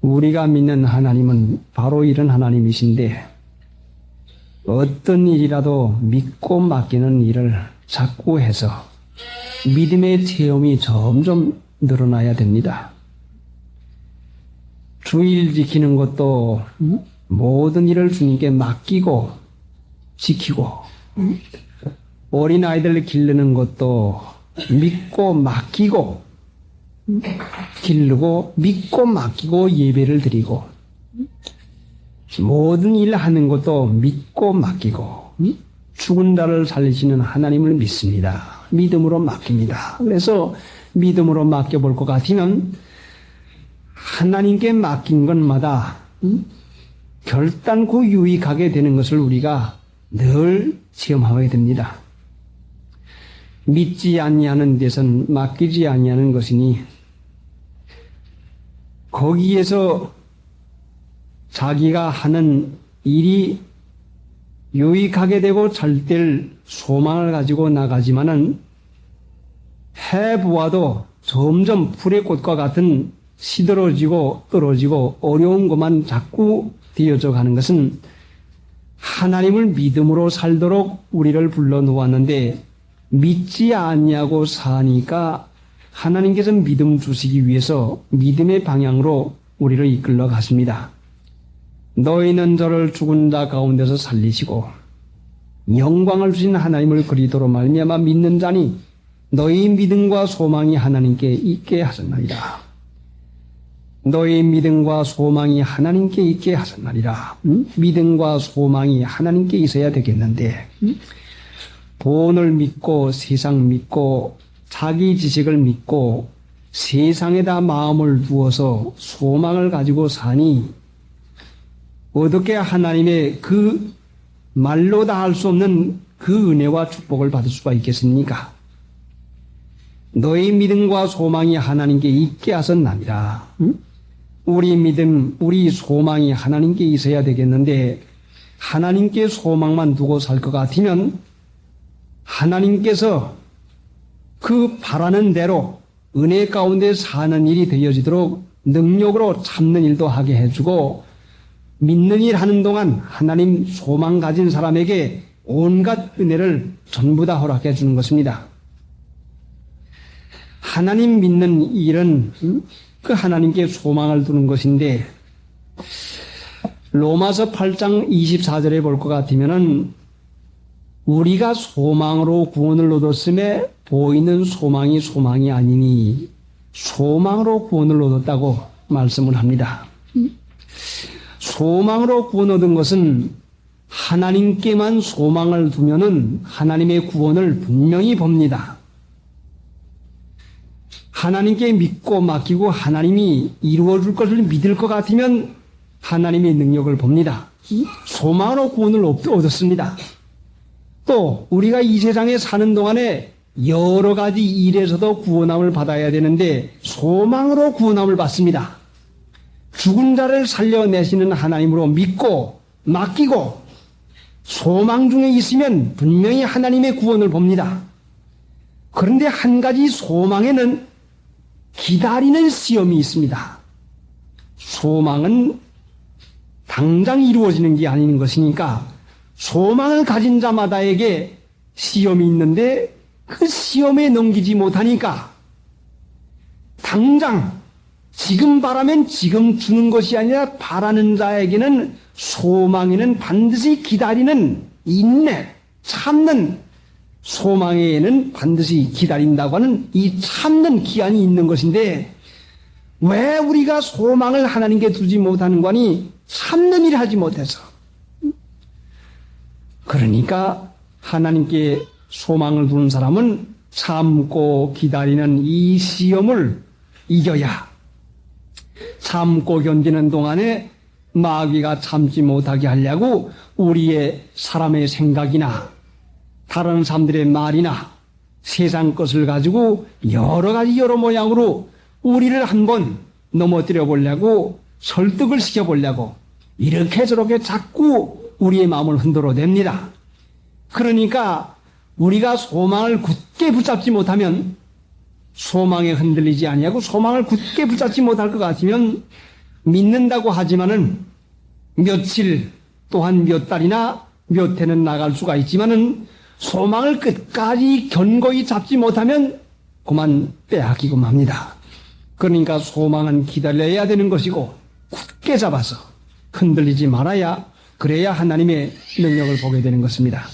우리가 믿는 하나님은 바로 이런 하나님이신데 어떤 일이라도 믿고 맡기는 일을 자꾸 해서 믿음의 체험이 점점 늘어나야 됩니다. 주일 지키는 것도 모든 일을 주님께 맡기고 지키고 어린아이들 기르는 것도 믿고 맡기고 기르고 믿고 맡기고 예배를 드리고 모든 일 하는 것도 믿고 맡기고 죽은 자를 살리시는 하나님을 믿습니다. 믿음으로 맡깁니다. 그래서 믿음으로 맡겨볼 것 같으면 하나님께 맡긴 것마다 결단코 유익하게 되는 것을 우리가 늘 체험하게 됩니다. 믿지 아니하는 데선 맡기지 아니하는 것이니 거기에서 자기가 하는 일이 유익하게 되고 잘 될 소망을 가지고 나가지만은 해보아도 점점 풀의 꽃과 같은 시들어지고 떨어지고 어려운 것만 자꾸 되어져 가는 것은 하나님을 믿음으로 살도록 우리를 불러 놓았는데 믿지 아니하고 사니까 하나님께서 믿음 주시기 위해서 믿음의 방향으로 우리를 이끌러 가십니다. 너희는 저를 죽은 자 가운데서 살리시고 영광을 주신 하나님을 그리스도로 말미암아 믿는 자니 너희 믿음과 소망이 하나님께 있게 하셨나이다. 너희 믿음과 소망이 하나님께 있게 하셨나이다. 믿음과 소망이 하나님께 있어야 되겠는데 돈을 믿고 세상 믿고 자기 지식을 믿고 세상에다 마음을 두어서 소망을 가지고 사니 어떻게 하나님의 그 말로 다 할 수 없는 그 은혜와 축복을 받을 수가 있겠습니까? 너희 믿음과 소망이 하나님께 있게 하셨나니라. 우리 믿음, 우리 소망이 하나님께 있어야 되겠는데 하나님께 소망만 두고 살 것 같으면 하나님께서 그 바라는 대로 은혜 가운데 사는 일이 되어지도록 능력으로 참는 일도 하게 해주고 믿는 일 하는 동안 하나님 소망 가진 사람에게 온갖 은혜를 전부 다 허락해 주는 것입니다. 하나님 믿는 일은 그 하나님께 소망을 두는 것인데 로마서 8장 24절에 볼 것 같으면은 우리가 소망으로 구원을 얻었음에 보이는 소망이 아니니 소망으로 구원을 얻었다고 말씀을 합니다. 소망으로 구원 얻은 것은 하나님께만 소망을 두면은 하나님의 구원을 분명히 봅니다. 하나님께 믿고 맡기고 하나님이 이루어줄 것을 믿을 것 같으면 하나님의 능력을 봅니다. 소망으로 구원을 얻었습니다. 또 우리가 이 세상에 사는 동안에 여러 가지 일에서도 구원함을 받아야 되는데 소망으로 구원함을 받습니다. 죽은 자를 살려내시는 하나님으로 믿고 맡기고 소망 중에 있으면 분명히 하나님의 구원을 봅니다. 그런데 한 가지 소망에는 기다리는 시험이 있습니다. 소망은 당장 이루어지는 게 아닌 것이니까 소망을 가진 자마다에게 시험이 있는데 그 시험에 넘기지 못하니까 당장 지금 바라면 지금 주는 것이 아니라 바라는 자에게는 소망에는 반드시 기다리는 인내, 참는 소망에는 반드시 기다린다고 하는 이 참는 기한이 있는 것인데 왜 우리가 소망을 하나님께 두지 못하는 거니? 참는 일을 하지 못해서. 그러니까 하나님께 소망을 두는 사람은 참고 기다리는 이 시험을 이겨야 참고 견디는 동안에 마귀가 참지 못하게 하려고 우리의 사람의 생각이나 다른 사람들의 말이나 세상 것을 가지고 여러 가지 여러 모양으로 우리를 한번 넘어뜨려 보려고 설득을 시켜 보려고 이렇게 저렇게 자꾸 우리의 마음을 흔들어 냅니다. 그러니까 우리가 소망을 굳게 붙잡지 못하면 소망에 흔들리지 아니하고 소망을 굳게 붙잡지 못할 것 같으면 믿는다고 하지만은 며칠 또한 몇 달이나 몇 해는 나갈 수가 있지만은 소망을 끝까지 견고히 잡지 못하면 그만 빼앗기고 맙니다. 그러니까 소망은 기다려야 되는 것이고 굳게 잡아서 흔들리지 말아야 그래야 하나님의 능력을 보게 되는 것입니다.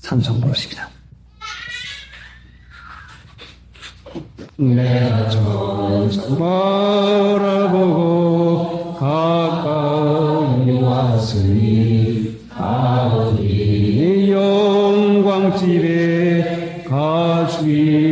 찬송 부르십니다. 내가 점점 바라보고 가까이 왔으니 아버지 영광집에 가주일나니도다.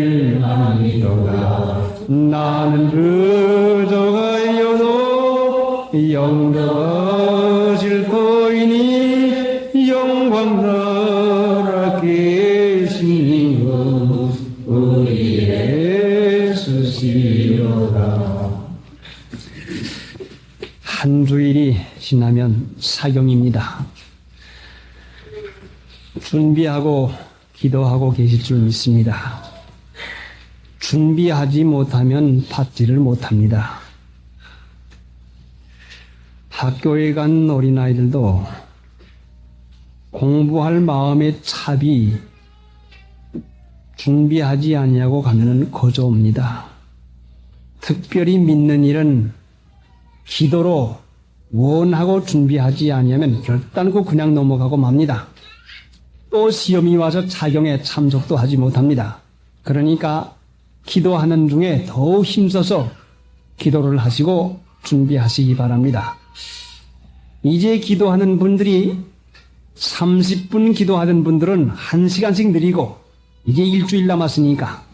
나는 그저 가여도 영원하실 터이니 영광 나라 계신 것 우리 예수시로다. 한 주일이 지나면 사경입니다. 준비하고 기도하고 계실 줄 믿습니다. 준비하지 못하면 받지를 못합니다. 학교에 간 어린아이들도 공부할 마음의 찹이 준비하지 아니하고 가면은 거저 옵니다. 특별히 믿는 일은 기도로 원하고 준비하지 아니하면 결단코 그냥 넘어가고 맙니다. 또 시험이 와서 차경에 참석도 하지 못합니다. 그러니까 기도하는 중에 더욱 힘써서 기도를 하시고 준비하시기 바랍니다. 이제 기도하는 분들이 30분 기도하던 분들은 1시간씩 늘리고 이제 일주일 남았으니까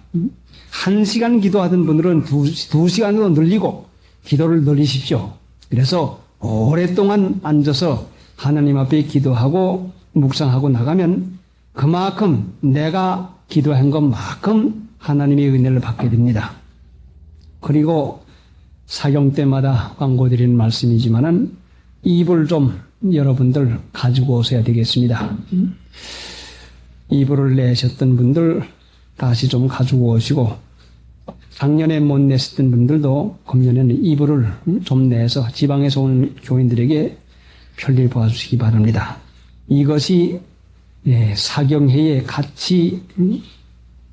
1시간 기도하던 분들은 2시간으로 늘리고 기도를 늘리십시오. 그래서 오랫동안 앉아서 하나님 앞에 기도하고 묵상하고 나가면 그만큼 내가 기도한 것만큼 하나님의 은혜를 받게 됩니다. 그리고 사경 때마다 광고드리는 말씀이지만은 이불 좀 여러분들 가지고 오셔야 되겠습니다. 이불을 내셨던 분들 다시 좀 가지고 오시고 작년에 못 내셨던 분들도 금년에는 이불을 좀 내서 지방에서 온 교인들에게 편리 보아주시기 바랍니다. 이것이 사경회에 같이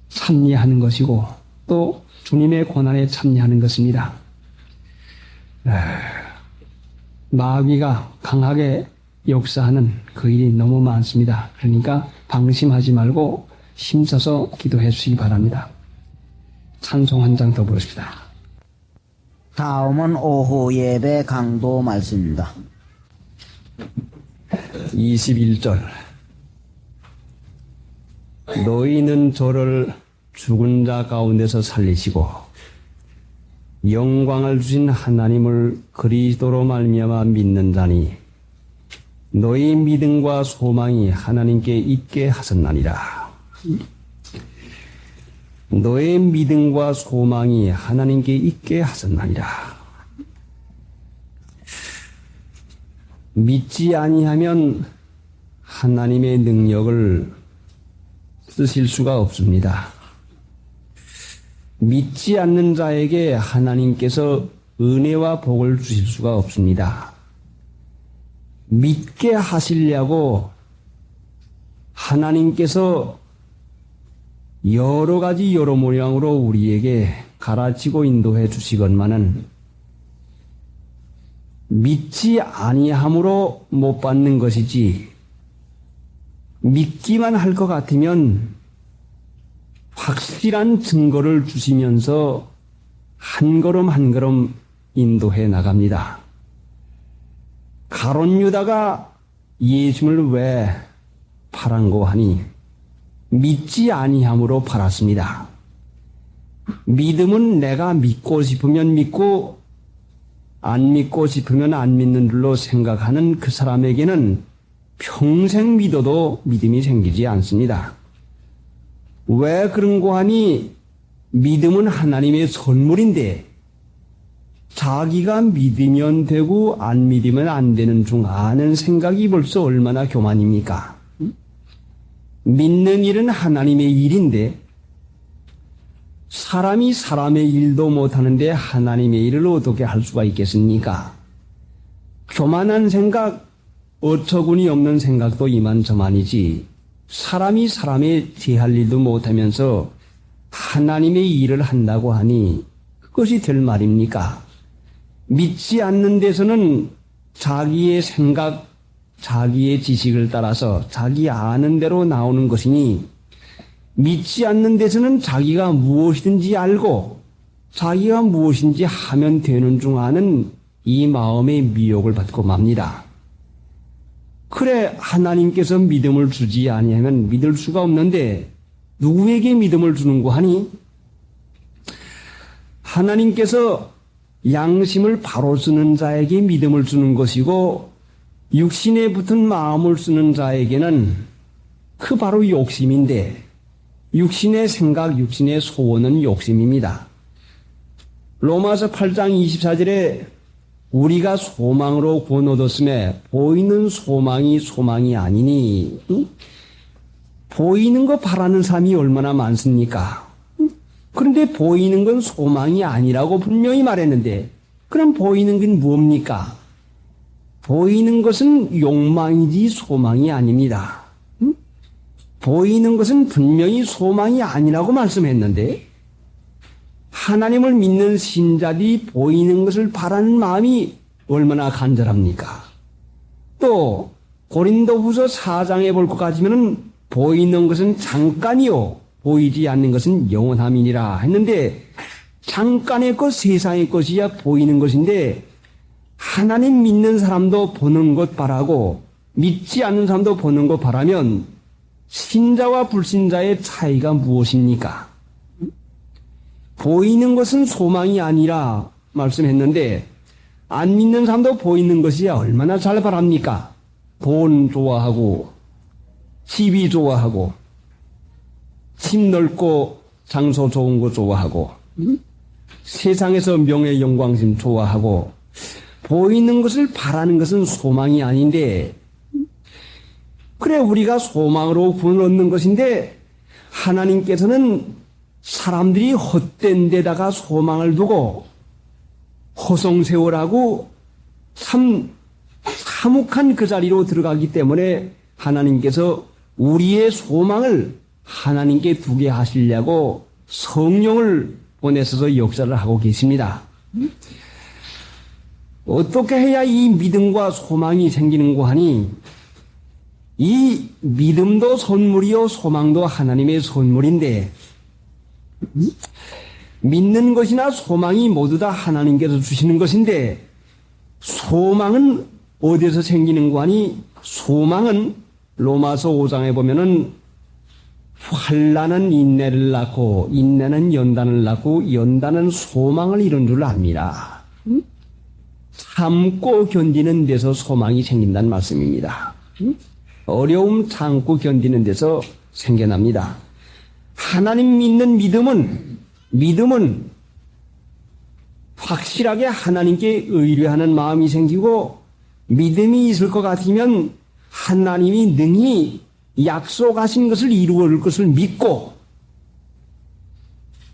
참여하는 것이고 또 주님의 고난에 참여하는 것입니다. 마귀가 강하게 역사하는 그 일이 너무 많습니다. 그러니까 방심하지 말고 힘써서 기도해 주시기 바랍니다. 찬송 한 장 더 부르십니다. 다음은 오후 예배 강도 말씀입니다. 21절. 너희는 저를 죽은 자 가운데서 살리시고 영광을 주신 하나님을 그리스도로 말미암아 믿는 자니 너희 믿음과 소망이 하나님께 있게 하셨나니라. 너의 믿음과 소망이 하나님께 있게 하셨나니라. 믿지 아니하면 하나님의 능력을 쓰실 수가 없습니다. 믿지 않는 자에게 하나님께서 은혜와 복을 주실 수가 없습니다. 믿게 하시려고 하나님께서 여러 가지 여러 모양으로 우리에게 가르치고 인도해 주시건만은 믿지 아니함으로 못 받는 것이지 믿기만 할 것 같으면 확실한 증거를 주시면서 한 걸음 한 걸음 인도해 나갑니다. 가룟 유다가 예수님을 왜 팔았고 하니 믿지 아니함으로 팔았습니다. 믿음은 내가 믿고 싶으면 믿고 안 믿고 싶으면 안 믿는 줄로 생각하는 그 사람에게는 평생 믿어도 믿음이 생기지 않습니다. 왜 그런고 하니 믿음은 하나님의 선물인데 자기가 믿으면 되고 안 믿으면 안 되는 중 아는 생각이 벌써 얼마나 교만입니까? 믿는 일은 하나님의 일인데 사람이 사람의 일도 못하는데 하나님의 일을 어떻게 할 수가 있겠습니까? 교만한 생각, 어처구니 없는 생각도 이만저만이지 사람이 사람의 제할 일도 못하면서 하나님의 일을 한다고 하니 그것이 될 말입니까? 믿지 않는 데서는 자기의 생각, 자기의 지식을 따라서 자기 아는 대로 나오는 것이니 믿지 않는 데서는 자기가 무엇이든지 알고 자기가 무엇인지 하면 되는 중 아는 이 마음의 미혹을 받고 맙니다. 그래 하나님께서 믿음을 주지 아니하면 믿을 수가 없는데 누구에게 믿음을 주는고 하니 하나님께서 양심을 바로 쓰는 자에게 믿음을 주는 것이고 육신에 붙은 마음을 쓰는 자에게는 그 바로 욕심인데 육신의 생각, 육신의 소원은 욕심입니다. 로마서 8장 24절에 우리가 소망으로 구원 얻었음에 보이는 소망이 소망이 아니니 보이는 거 바라는 사람이 얼마나 많습니까? 그런데 보이는 건 소망이 아니라고 분명히 말했는데 그럼 보이는 건 뭡니까? 보이는 것은 욕망이지 소망이 아닙니다. 보이는 것은 분명히 소망이 아니라고 말씀했는데 하나님을 믿는 신자들이 보이는 것을 바라는 마음이 얼마나 간절합니까? 또 고린도후서 4장에 볼 것 같으면 보이는 것은 잠깐이요 보이지 않는 것은 영원함이니라 했는데 잠깐의 것 세상의 것이야 보이는 것인데 하나님 믿는 사람도 보는 것 바라고 믿지 않는 사람도 보는 것 바라면 신자와 불신자의 차이가 무엇입니까? 보이는 것은 소망이 아니라 말씀했는데 안 믿는 사람도 보이는 것이야 얼마나 잘 바랍니까? 돈 좋아하고 집이 좋아하고 집 넓고 장소 좋은 거 좋아하고 세상에서 명예 영광심 좋아하고 보이는 것을 바라는 것은 소망이 아닌데 그래 우리가 소망으로 구원 얻는 것인데 하나님께서는 사람들이 헛된 데다가 소망을 두고 허송세월하고 참 참혹한 그 자리로 들어가기 때문에 하나님께서 우리의 소망을 하나님께 두게 하시려고 성령을 보내셔서 역사를 하고 계십니다. 어떻게 해야 이 믿음과 소망이 생기는고 하니 이 믿음도 선물이요 소망도 하나님의 선물인데 믿는 것이나 소망이 모두 다 하나님께서 주시는 것인데 소망은 어디서 생기는고 하니 소망은 로마서 5장에 보면은 환난은 인내를 낳고 인내는 연단을 낳고 연단은 소망을 이룬 줄 압니다. 참고 견디는 데서 소망이 생긴다는 말씀입니다. 어려움 참고 견디는 데서 생겨납니다. 하나님 믿는 믿음은 확실하게 하나님께 의뢰하는 마음이 생기고 믿음이 있을 것 같으면 하나님이 능히 약속하신 것을 이루어줄 것을 믿고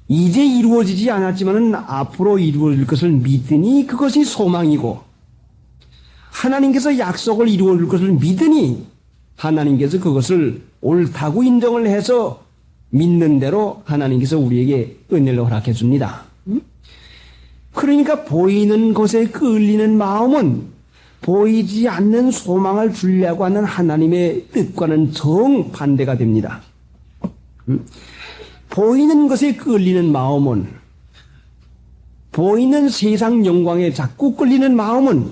이제 이루어지지 않았지만 앞으로 이루어질 것을 믿으니 그것이 소망이고 하나님께서 약속을 이루어줄 것을 믿으니 하나님께서 그것을 옳다고 인정을 해서 믿는 대로 하나님께서 우리에게 은혜를 허락해 줍니다. 그러니까 보이는 것에 끌리는 마음은 보이지 않는 소망을 주려고 하는 하나님의 뜻과는 정반대가 됩니다. 보이는 것에 끌리는 마음은, 보이는 세상 영광에 자꾸 끌리는 마음은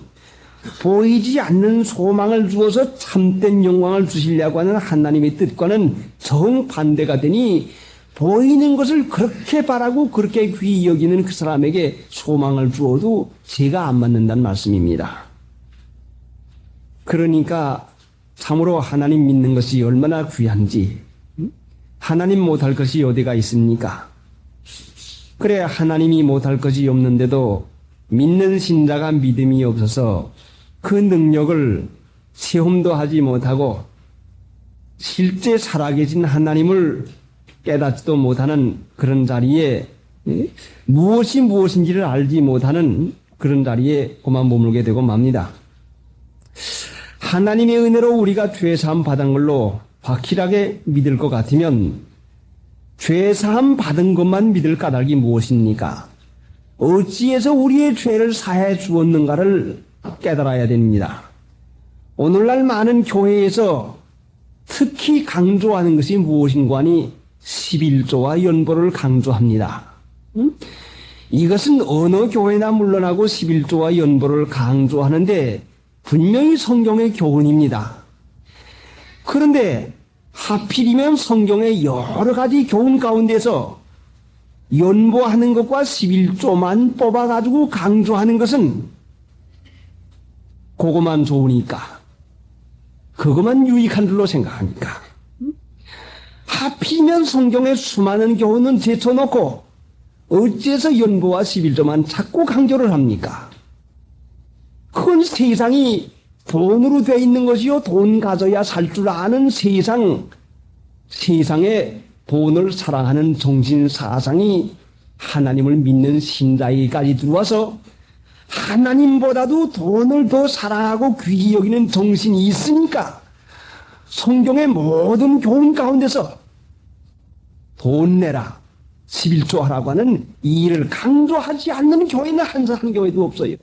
보이지 않는 소망을 주어서 참된 영광을 주시려고 하는 하나님의 뜻과는 정반대가 되니 보이는 것을 그렇게 바라고 그렇게 귀히 여기는 그 사람에게 소망을 주어도 죄가 안 맞는다는 말씀입니다. 그러니까 참으로 하나님 믿는 것이 얼마나 귀한지, 하나님 못할 것이 어디가 있습니까? 그래, 하나님이 못할 것이 없는데도 믿는 신자가 믿음이 없어서 그 능력을 체험도 하지 못하고 실제 살아계신 하나님을 깨닫지도 못하는 그런 자리에, 무엇이 무엇인지를 알지 못하는 그런 자리에 그만 머물게 되고 맙니다. 하나님의 은혜로 우리가 죄사함 받은 걸로 확실하게 믿을 것 같으면 죄사함 받은 것만 믿을 까닭이 무엇입니까? 어찌해서 우리의 죄를 사해 주었는가를 깨달아야 됩니다. 오늘날 많은 교회에서 특히 강조하는 것이 무엇인가 하니 11조와 연보를 강조합니다. 이것은 어느 교회나 물러나고 11조와 연보를 강조하는데 분명히 성경의 교훈입니다. 그런데 하필이면 성경의 여러 가지 교훈 가운데서 연보하는 것과 11조만 뽑아가지고 강조하는 것은 그것만 좋으니까, 그것만 유익한 줄로 생각하니까, 하필이면 성경의 수많은 교훈은 제쳐놓고 어째서 연보와 11조만 자꾸 강조를 합니까? 그건 세상이 돈으로 돼 있는 것이요, 돈 가져야 살 줄 아는 세상에 돈을 사랑하는 정신사상이 하나님을 믿는 신자에게까지 들어와서 하나님보다도 돈을 더 사랑하고 귀히 여기는 정신이 있으니까 성경의 모든 교훈 가운데서 돈 내라, 11조 하라고 하는 이 일을 강조하지 않는 교회는 한 교회도 없어요.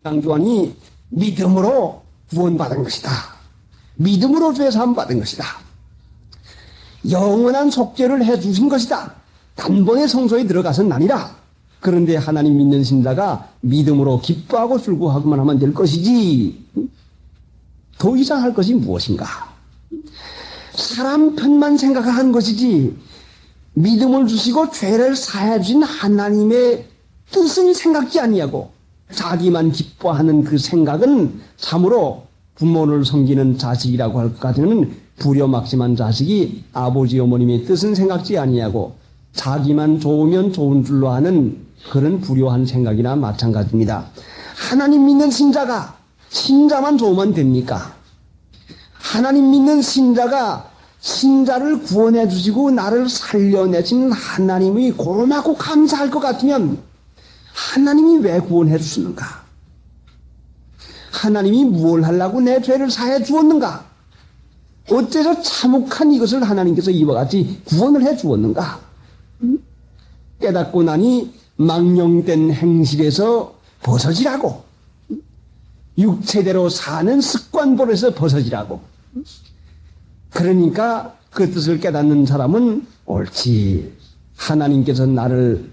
강조하니 믿음으로 구원받은 것이다. 믿음으로 죄사함 받은 것이다. 영원한 속죄를 해주신 것이다. 단번에 성소에 들어가서는 아니라. 그런데 하나님 믿는 신자가 믿음으로 기뻐하고 즐거워하기만 하면 될 것이지 더 이상 할 것이 무엇인가? 사람 편만 생각하는 것이지 믿음을 주시고 죄를 사해 주신 하나님의 뜻은 생각지 아니하고 자기만 기뻐하는 그 생각은 참으로 부모를 섬기는 자식이라고 할 것 같으면 부려막심한 자식이 아버지 어머님의 뜻은 생각지 아니하고 자기만 좋으면 좋은 줄로 하는 그런 불효한 생각이나 마찬가지입니다. 하나님 믿는 신자만 좋으면 됩니까? 하나님 믿는 신자가 신자를 구원해 주시고 나를 살려내신 하나님이 고맙고 감사할 것 같으면 하나님이 왜 구원해 주시는가? 하나님이 무엇을 하려고 내 죄를 사해 주었는가? 어째서 참혹한 이것을 하나님께서 이와 같이 구원을 해 주었는가? 깨닫고 나니 망령된 행실에서 벗어지라고, 육체대로 사는 습관벌에서 벗어지라고. 그러니까 그 뜻을 깨닫는 사람은 옳지, 하나님께서 나를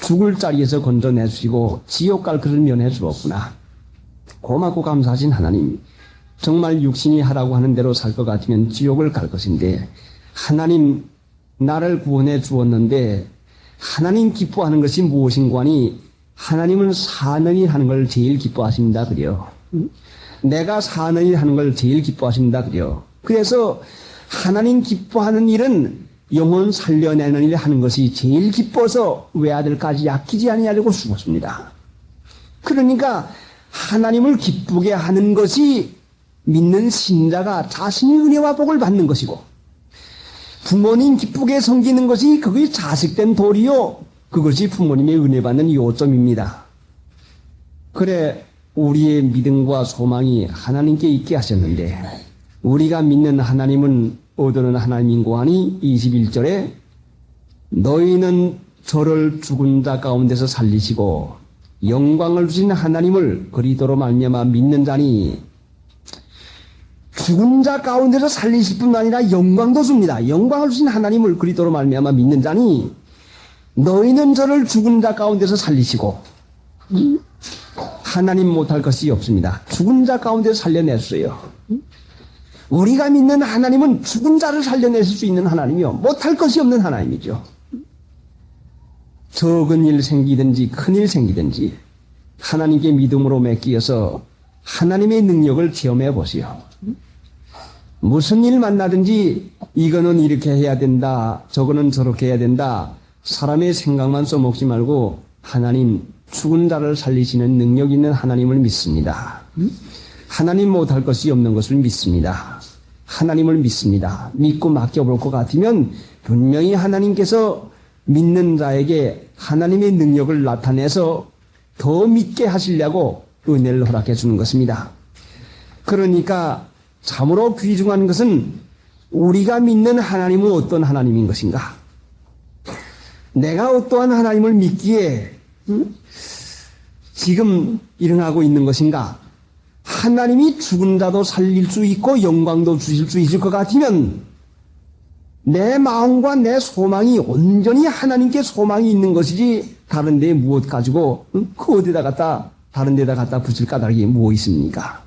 죽을 자리에서 건져내주시고 지옥 갈 것을 면해 주었구나. 고맙고 감사하신 하나님, 정말 육신이 하라고 하는 대로 살 것 같으면 지옥을 갈 것인데 하나님 나를 구원해 주었는데 하나님 기뻐하는 것이 무엇인가 하니 하나님은 사는 일 하는 걸 제일 기뻐하십니다. 그래요. 내가 사는 일 하는 걸 제일 기뻐하십니다. 그래요. 그래서 하나님 기뻐하는 일은 영혼 살려내는 일 하는 것이 제일 기뻐서 외아들까지 아끼지 아니하려고 죽었습니다. 그러니까 하나님을 기쁘게 하는 것이 믿는 신자가 자신이 은혜와 복을 받는 것이고, 부모님 기쁘게 섬기는 것이 그게 자식된 도리요 그것이 부모님의 은혜 받는 요점입니다. 그래 우리의 믿음과 소망이 하나님께 있게 하셨는데 우리가 믿는 하나님은 어떤 하나님인고 하니 21절에 너희는 저를 죽은 자 가운데서 살리시고 영광을 주신 하나님을 그리스도로 말미암아 믿는 자니 죽은 자 가운데서 살리실 뿐 아니라 영광도 줍니다. 영광을 주신 하나님을 그리스도로 말미암아 믿는 자니 너희는 저를 죽은 자 가운데서 살리시고 하나님 못할 것이 없습니다. 죽은 자 가운데서 살려냈어요. 우리가 믿는 하나님은 죽은 자를 살려낼 수 있는 하나님이요. 못할 것이 없는 하나님이죠. 적은 일 생기든지 큰 일 생기든지 하나님께 믿음으로 맡기어서 하나님의 능력을 체험해 보세요. 무슨 일 만나든지 이거는 이렇게 해야 된다, 저거는 저렇게 해야 된다. 사람의 생각만 써먹지 말고 하나님 죽은 자를 살리시는 능력 있는 하나님을 믿습니다. 하나님 못할 것이 없는 것을 믿습니다. 하나님을 믿습니다. 믿고 맡겨볼 것 같으면 분명히 하나님께서 믿는 자에게 하나님의 능력을 나타내서 더 믿게 하시려고 은혜를 허락해 주는 것입니다. 그러니까 참으로 귀중한 것은 우리가 믿는 하나님은 어떤 하나님인 것인가? 내가 어떠한 하나님을 믿기에 지금 일어나고 있는 것인가? 하나님이 죽은 자도 살릴 수 있고 영광도 주실 수 있을 것 같으면 내 마음과 내 소망이 온전히 하나님께 소망이 있는 것이지 다른 데에 무엇 가지고 그 어디다 갖다 다른 데다 갖다 붙일 까닭이 무엇 있습니까?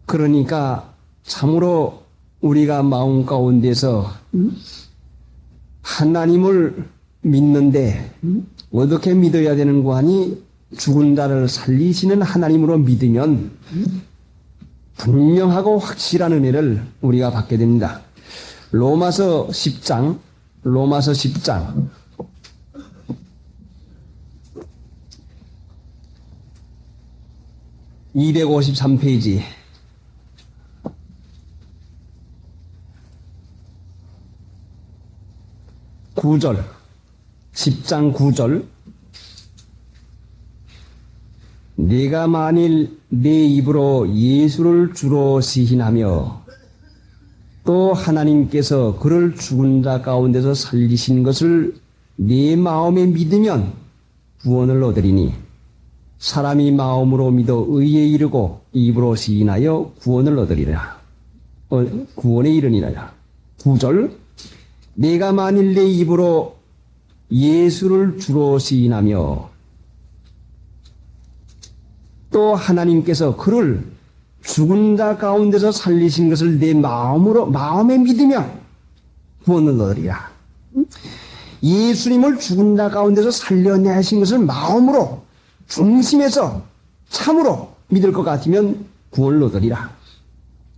그러니까 참으로 우리가 마음 가운데서 하나님을 믿는데 어떻게 믿어야 되는 거 하니 죽은 자를 살리시는 하나님으로 믿으면 분명하고 확실한 은혜를 우리가 받게 됩니다. 로마서 10장 253페이지 9절 10장 9절 네가 만일 네 입으로 예수를 주로 시인하며 또 하나님께서 그를 죽은 자 가운데서 살리신 것을 네 마음에 믿으면 구원을 얻으리니 사람이 마음으로 믿어 의에 이르고 입으로 시인하여 구원을 얻으리라. 구원에 이르니라. 9절 네가 만일 내 입으로 예수를 주로 시인하며 또 하나님께서 그를 죽은 자 가운데서 살리신 것을 내 마음에 믿으면 구원을 얻으리라. 예수님을 죽은 자 가운데서 살려내신 것을 마음으로 중심에서 참으로 믿을 것 같으면 구원을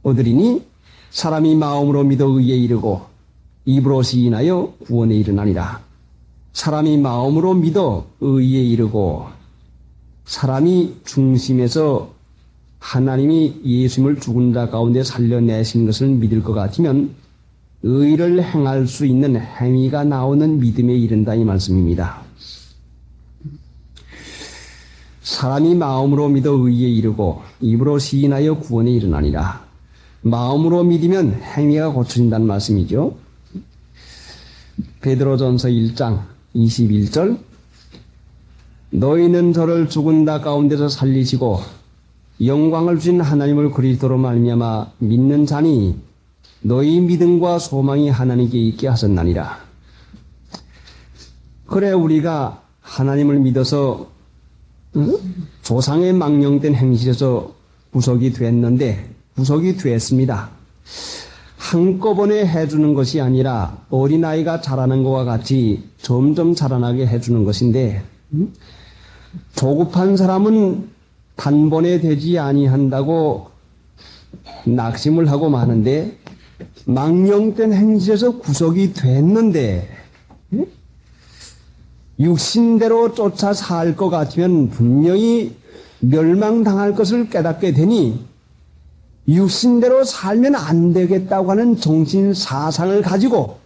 얻으리니 사람이 마음으로 믿어 의에 이르고 입으로 시인하여 구원에 이르나니라. 사람이 마음으로 믿어 의에 이르고 사람이 중심에서 하나님이 예수님을 죽은 자 가운데 살려내신 것을 믿을 것 같으면 의를 행할 수 있는 행위가 나오는 믿음에 이른다 이 말씀입니다. 사람이 마음으로 믿어 의에 이르고 입으로 시인하여 구원에 이르나니라. 마음으로 믿으면 행위가 고쳐진다는 말씀이죠. 베드로전서 1장 21절 너희는 저를 죽은 자 가운데서 살리시고 영광을 주신 하나님을 그리스도로 말미암아 믿는 자니 너희 믿음과 소망이 하나님께 있게 하셨나니라. 그래 우리가 하나님을 믿어서 조상의 망령된 행실에서 구속이 됐습니다. 한꺼번에 해주는 것이 아니라 어린아이가 자라는 것과 같이 점점 자라나게 해주는 것인데 조급한 사람은 단번에 되지 아니한다고 낙심을 하고 마는데 망령된 행실에서 구속이 됐는데 육신대로 쫓아 살 것 같으면 분명히 멸망당할 것을 깨닫게 되니 육신대로 살면 안 되겠다고 하는 정신 사상을 가지고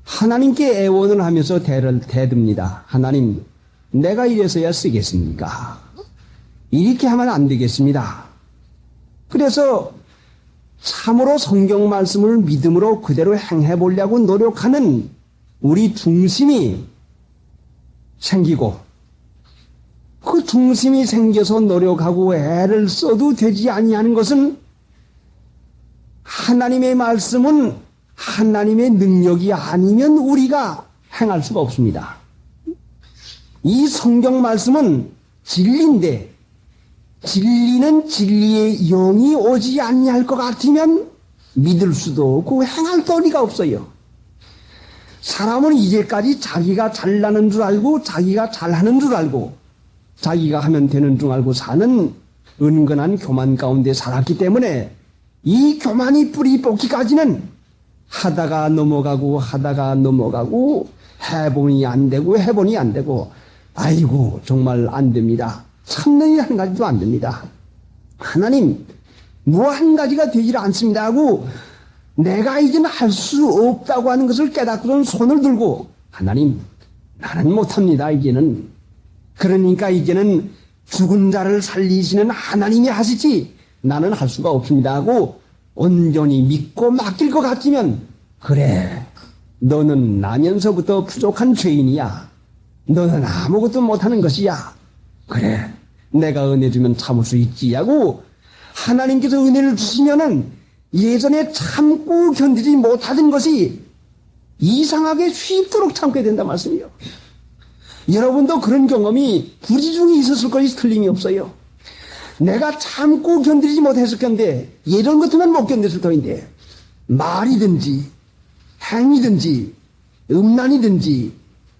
하나님께 애원을 하면서 대듭니다. 하나님, 내가 이래서야 쓰겠습니까? 이렇게 하면 안 되겠습니다. 그래서 참으로 성경 말씀을 믿음으로 그대로 행해 보려고 노력하는 우리 중심이 생기고, 그 중심이 생겨서 노력하고 애를 써도 되지 아니하는 것은 하나님의 말씀은 하나님의 능력이 아니면 우리가 행할 수가 없습니다. 이 성경 말씀은 진리인데 진리는 진리의 영이 오지 아니할 것 같으면 믿을 수도 없고 행할 도리가 없어요. 사람은 이제까지 자기가 잘나는 줄 알고 자기가 잘하는 줄 알고 자기가 하면 되는 줄 알고 사는 은근한 교만 가운데 살았기 때문에 이 교만이 뿌리 뽑기까지는 하다가 넘어가고 해보니 안 되고 아이고 정말 안 됩니다. 참는 일 한 가지도 안 됩니다. 하나님 뭐 한 가지가 되질 않습니다 하고 내가 이제는 할 수 없다고 하는 것을 깨닫고는 손을 들고 하나님 나는 못합니다 이제는. 그러니까 이제는 죽은 자를 살리시는 하나님이 하시지 나는 할 수가 없습니다 하고 온전히 믿고 맡길 것 같으면 그래 너는 나면서부터 부족한 죄인이야. 너는 아무것도 못하는 것이야. 그래 내가 은혜 주면 참을 수 있지 하고 하나님께서 은혜를 주시면은 예전에 참고 견디지 못하던 것이 이상하게 쉽도록 참게 된다 말씀이요. 여러분도 그런 경험이 부지중에 있었을 것이 틀림이 없어요. 내가 참고 견디지 못했을 건데 예전 같으면 못 견뎠을 터인데 말이든지 행위든지 음란이든지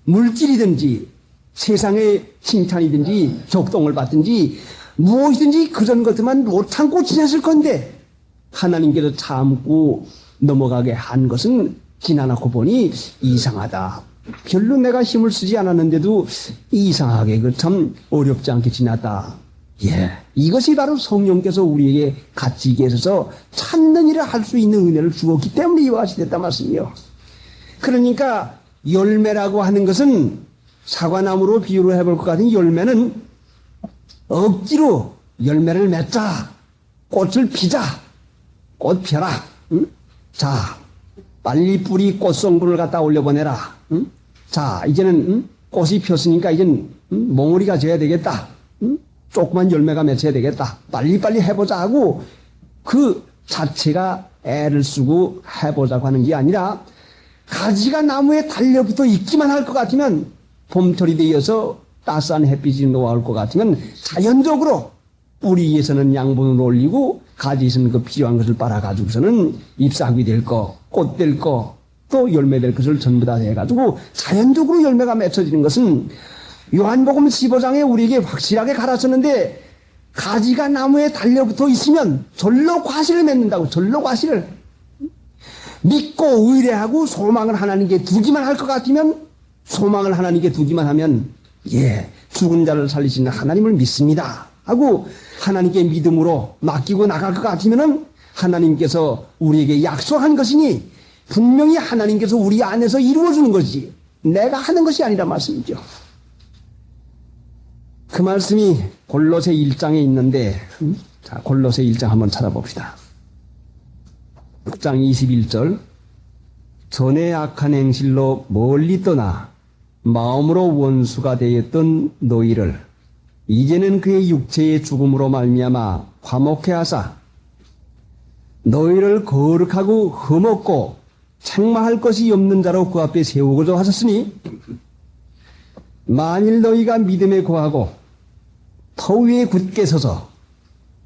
물질이든지 세상의 칭찬이든지 격동을 받든지 무엇이든지 그런 것들만 못 참고 지냈을 건데 하나님께서 참고 넘어가게 한 것은 지나놓고 보니 이상하다. 별로 내가 힘을 쓰지 않았는데도 이상하게 그 참 어렵지 않게 지났다. 예, 이것이 바로 성령께서 우리에게 같이 계셔서 찾는 일을 할 수 있는 은혜를 주었기 때문에 이와 같이 됐단 말씀이요. 그러니까 열매라고 하는 것은 사과나무로 비유를 해볼 것 같은 열매는 억지로 열매를 맺자, 꽃을 피자, 꽃 펴라. 응? 자, 빨리 뿌리 꽃송분을 갖다 올려보내라. 응? 자, 이제는 꽃이 폈으니까 이제는 몽우리가 져야 되겠다. 조그만 열매가 맺혀야 되겠다. 빨리빨리 해보자 하고 그 자체가 애를 쓰고 해보자고 하는 게 아니라 가지가 나무에 달려붙어 있기만 할 것 같으면 봄철이 되어서 따스한 햇빛이 놓아올 것 같으면 자연적으로 뿌리에서는 양분을 올리고 가지에서는 그 필요한 것을 빨아가지고서는 잎사귀 될 거, 꽃 될 거, 또 열매 될 것을 전부 다 해가지고 자연적으로 열매가 맺혀지는 것은 요한복음 15장에 우리에게 확실하게 가르쳤는데 가지가 나무에 달려붙어 있으면 절로 과실을 맺는다고. 절로 과실을 믿고 의뢰하고 소망을 하나님께 두기만 할 것 같으면 소망을 하나님께 두기만 하면 예 죽은 자를 살리시는 하나님을 믿습니다 하고 하나님께 믿음으로 맡기고 나갈 것 같으면은 하나님께서 우리에게 약속한 것이니 분명히 하나님께서 우리 안에서 이루어주는 것이지 내가 하는 것이 아니란 말씀이죠. 그 말씀이 골로새 1장에 있는데 자 골로새 1장 한번 찾아봅시다. 6장 21절 전에 악한 행실로 멀리 떠나 마음으로 원수가 되었던 너희를 이제는 그의 육체의 죽음으로 말미암아 화목해 하사 너희를 거룩하고 흠없고 책망할 것이 없는 자로 그 앞에 세우고자 하셨으니 만일 너희가 믿음에 거하고 터 위에 굳게 서서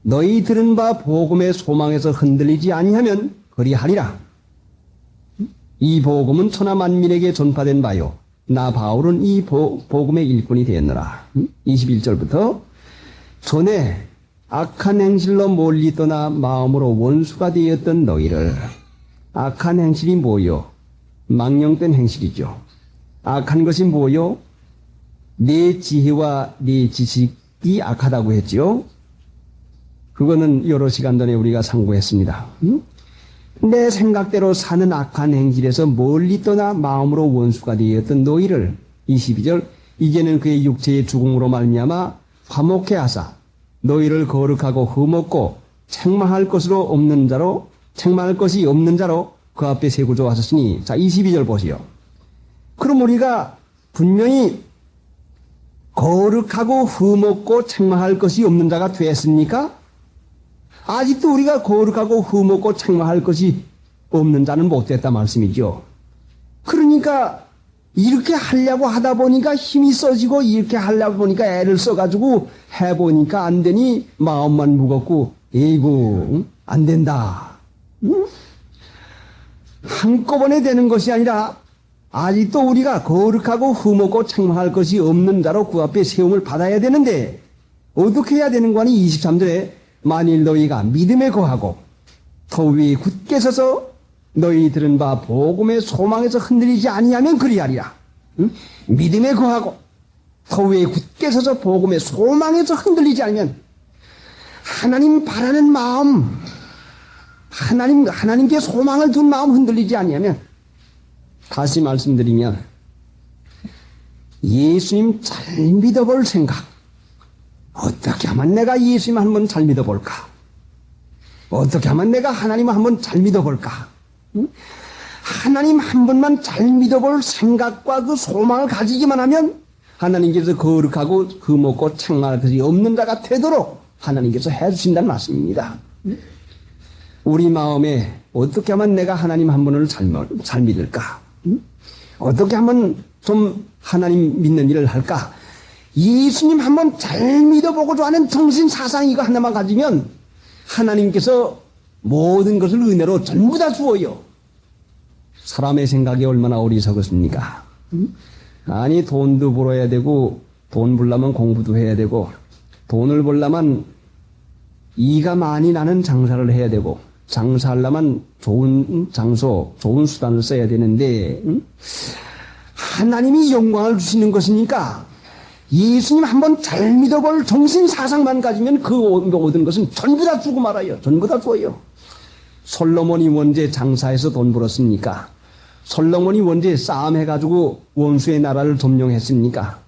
너희 들은 바 복음의 소망에서 흔들리지 아니하면 그리하리라. 이 복음은 천하 만민에게 전파된 바요 나 바울은 이 복음의 일꾼이 되었노라. 21절부터 전에 악한 행실로 멀리 떠나 마음으로 원수가 되었던 너희를 악한 행실이 뭐요? 망령된 행실이죠. 악한 것이 뭐요? 내 지혜와 내 지식이 악하다고 했죠. 그거는 여러 시간 전에 우리가 상고했습니다. 내 생각대로 사는 악한 행실에서 멀리 떠나 마음으로 원수가 되었던 너희를 22절 이제는 그의 육체의 죽음으로 말미암아 화목해 하사 너희를 거룩하고 흠없고 책망할 것이 없는 자로 그 앞에 세우고 하셨으니 자 22절 보시오. 그럼 우리가 분명히 거룩하고 흠없고 책망할 것이 없는 자가 됐습니까? 아직도 우리가 거룩하고 흠없고 책망할 것이 없는 자는 못 됐다 말씀이죠. 그러니까 이렇게 하려고 하다 보니까 힘이 써지고 이렇게 하려고 보니까 애를 써가지고 해보니까 안 되니 마음만 무겁고 에이구 안 된다. 한꺼번에 되는 것이 아니라 아직도 우리가 거룩하고 흠없고 책망할 것이 없는 자로 그 앞에 세움을 받아야 되는데 어떻게 해야 되는 거니? 23절에 만일 너희가 믿음에 거하고 터 위에 굳게 서서 너희 들은 바 복음의 소망에서 흔들리지 아니하면 그리하리라. 믿음에 거하고 터 위에 굳게 서서 복음의 소망에서 흔들리지 않으면 하나님 바라는 마음, 하나님께 소망을 둔 마음 흔들리지 아니하면 다시 말씀드리면 예수님 잘 믿어볼 생각. 어떻게 하면 내가 예수님 한번 잘 믿어볼까? 어떻게 하면 내가 하나님을 한번 잘 믿어볼까? 하나님 한 번만 잘 믿어볼 생각과 그 소망을 가지기만 하면 하나님께서 거룩하고 흠없고 책망할 것이 없는 자가 되도록 하나님께서 해주신다는 말씀입니다. 우리 마음에 어떻게 하면 내가 하나님 한 분을 잘 믿을까? 어떻게 하면 좀 하나님 믿는 일을 할까? 예수님 한번 잘 믿어보고자 하는 정신 사상 이거 하나만 가지면 하나님께서 모든 것을 은혜로 전부 다 주어요. 사람의 생각이 얼마나 어리석었습니까? 아니 돈도 벌어야 되고 돈 벌려면 공부도 해야 되고 돈을 벌려면 이가 많이 나는 장사를 해야 되고 장사하려면 좋은 장소, 좋은 수단을 써야 되는데 하나님이 영광을 주시는 것이니까 예수님 한번 잘 믿어볼 정신 사상만 가지면 그 모든 것은 전부 다 주고 말아요. 전부 다 줘요. 솔로몬이 언제 장사해서 돈 벌었습니까? 솔로몬이 언제 싸움해가지고 원수의 나라를 점령했습니까?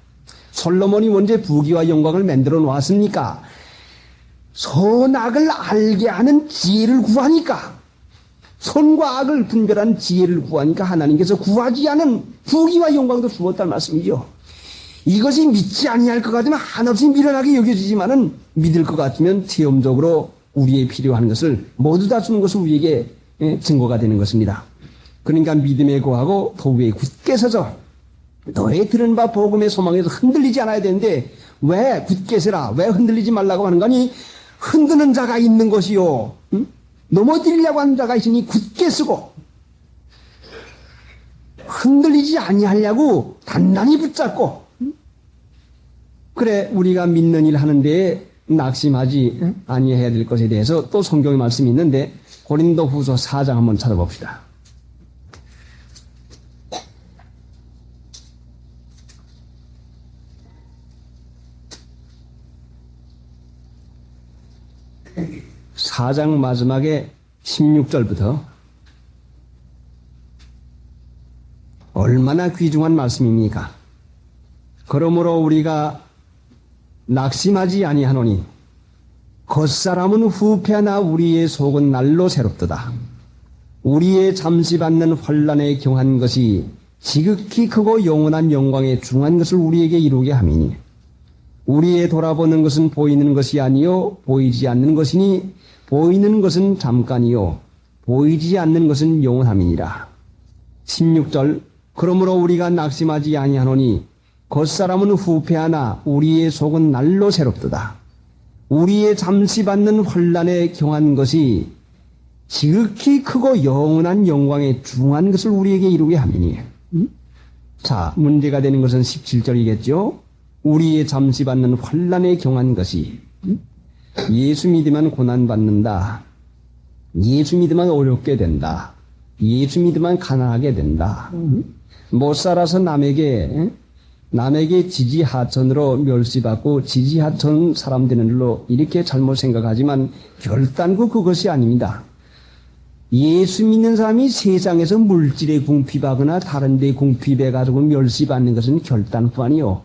솔로몬이 언제 부귀와 영광을 만들어 놓았습니까? 선악을 알게 하는 지혜를 구하니까, 선과 악을 분별하는 지혜를 구하니까 하나님께서 구하지 않은 부귀와 영광도 주었다는 말씀이죠. 이것이 믿지 아니할 것 같으면 한없이 미련하게 여겨지지만은 믿을 것 같으면 체험적으로 우리의 필요한 것을 모두 다 주는 것은 우리에게 증거가 되는 것입니다. 그러니까 믿음에 거하고 도 위에 굳게 서서 너의 들은 바 복음의 소망에서 흔들리지 않아야 되는데 왜 굳게 서라? 왜 흔들리지 말라고 하는 거니? 흔드는 자가 있는 것이요. 넘어뜨리려고 하는 자가 있으니 굳게 서고 흔들리지 아니하려고 단단히 붙잡고 그래 우리가 믿는 일 하는데 낙심하지 아니해야 될 것에 대해서 또 성경의 말씀이 있는데 고린도후서 4장 한번 찾아봅시다. 사장 마지막에 16절부터 얼마나 귀중한 말씀입니까? 그러므로 우리가 낙심하지 아니하노니 겉사람은 후패하나 우리의 속은 날로 새롭도다. 우리의 잠시 받는 환난에 경한 것이 지극히 크고 영원한 영광에 중한 것을 우리에게 이루게 함이니 우리의 돌아보는 것은 보이는 것이 아니요 보이지 않는 것이니 보이는 것은 잠깐이요 보이지 않는 것은 영원함이니라. 16절 그러므로 우리가 낙심하지 아니하노니 겉사람은 후패하나 우리의 속은 날로 새롭도다. 우리의 잠시 받는 환난에 경한 것이 지극히 크고 영원한 영광에 중한 것을 우리에게 이루게 함이니. 자, 문제가 되는 것은 17절이겠죠. 우리의 잠시 받는 환난에 경한 것이 예수 믿으면 고난받는다. 예수 믿으면 어렵게 된다. 예수 믿으면 가난하게 된다. 못 살아서 남에게 지지하천으로 멸시받고 지지하천 사람 되는 일로 이렇게 잘못 생각하지만 결단코 그것이 아닙니다. 예수 믿는 사람이 세상에서 물질에 궁핍하거나 다른 데 궁핍해가지고 멸시받는 것은 결단코 아니요.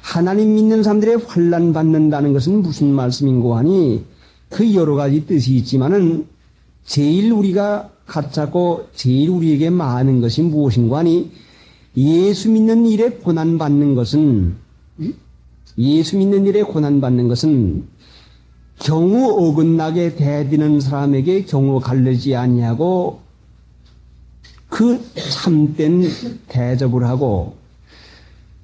하나님 믿는 사람들의 환난 받는다는 것은 무슨 말씀인고 하니 그 여러 가지 뜻이 있지만은 제일 우리가 갖잡고 제일 우리에게 많은 것이 무엇인고 하니 예수 믿는 일에 고난 받는 것은 경우 어긋나게 대드는 사람에게 경우 갈르지 아니하고 그 참된 대접을 하고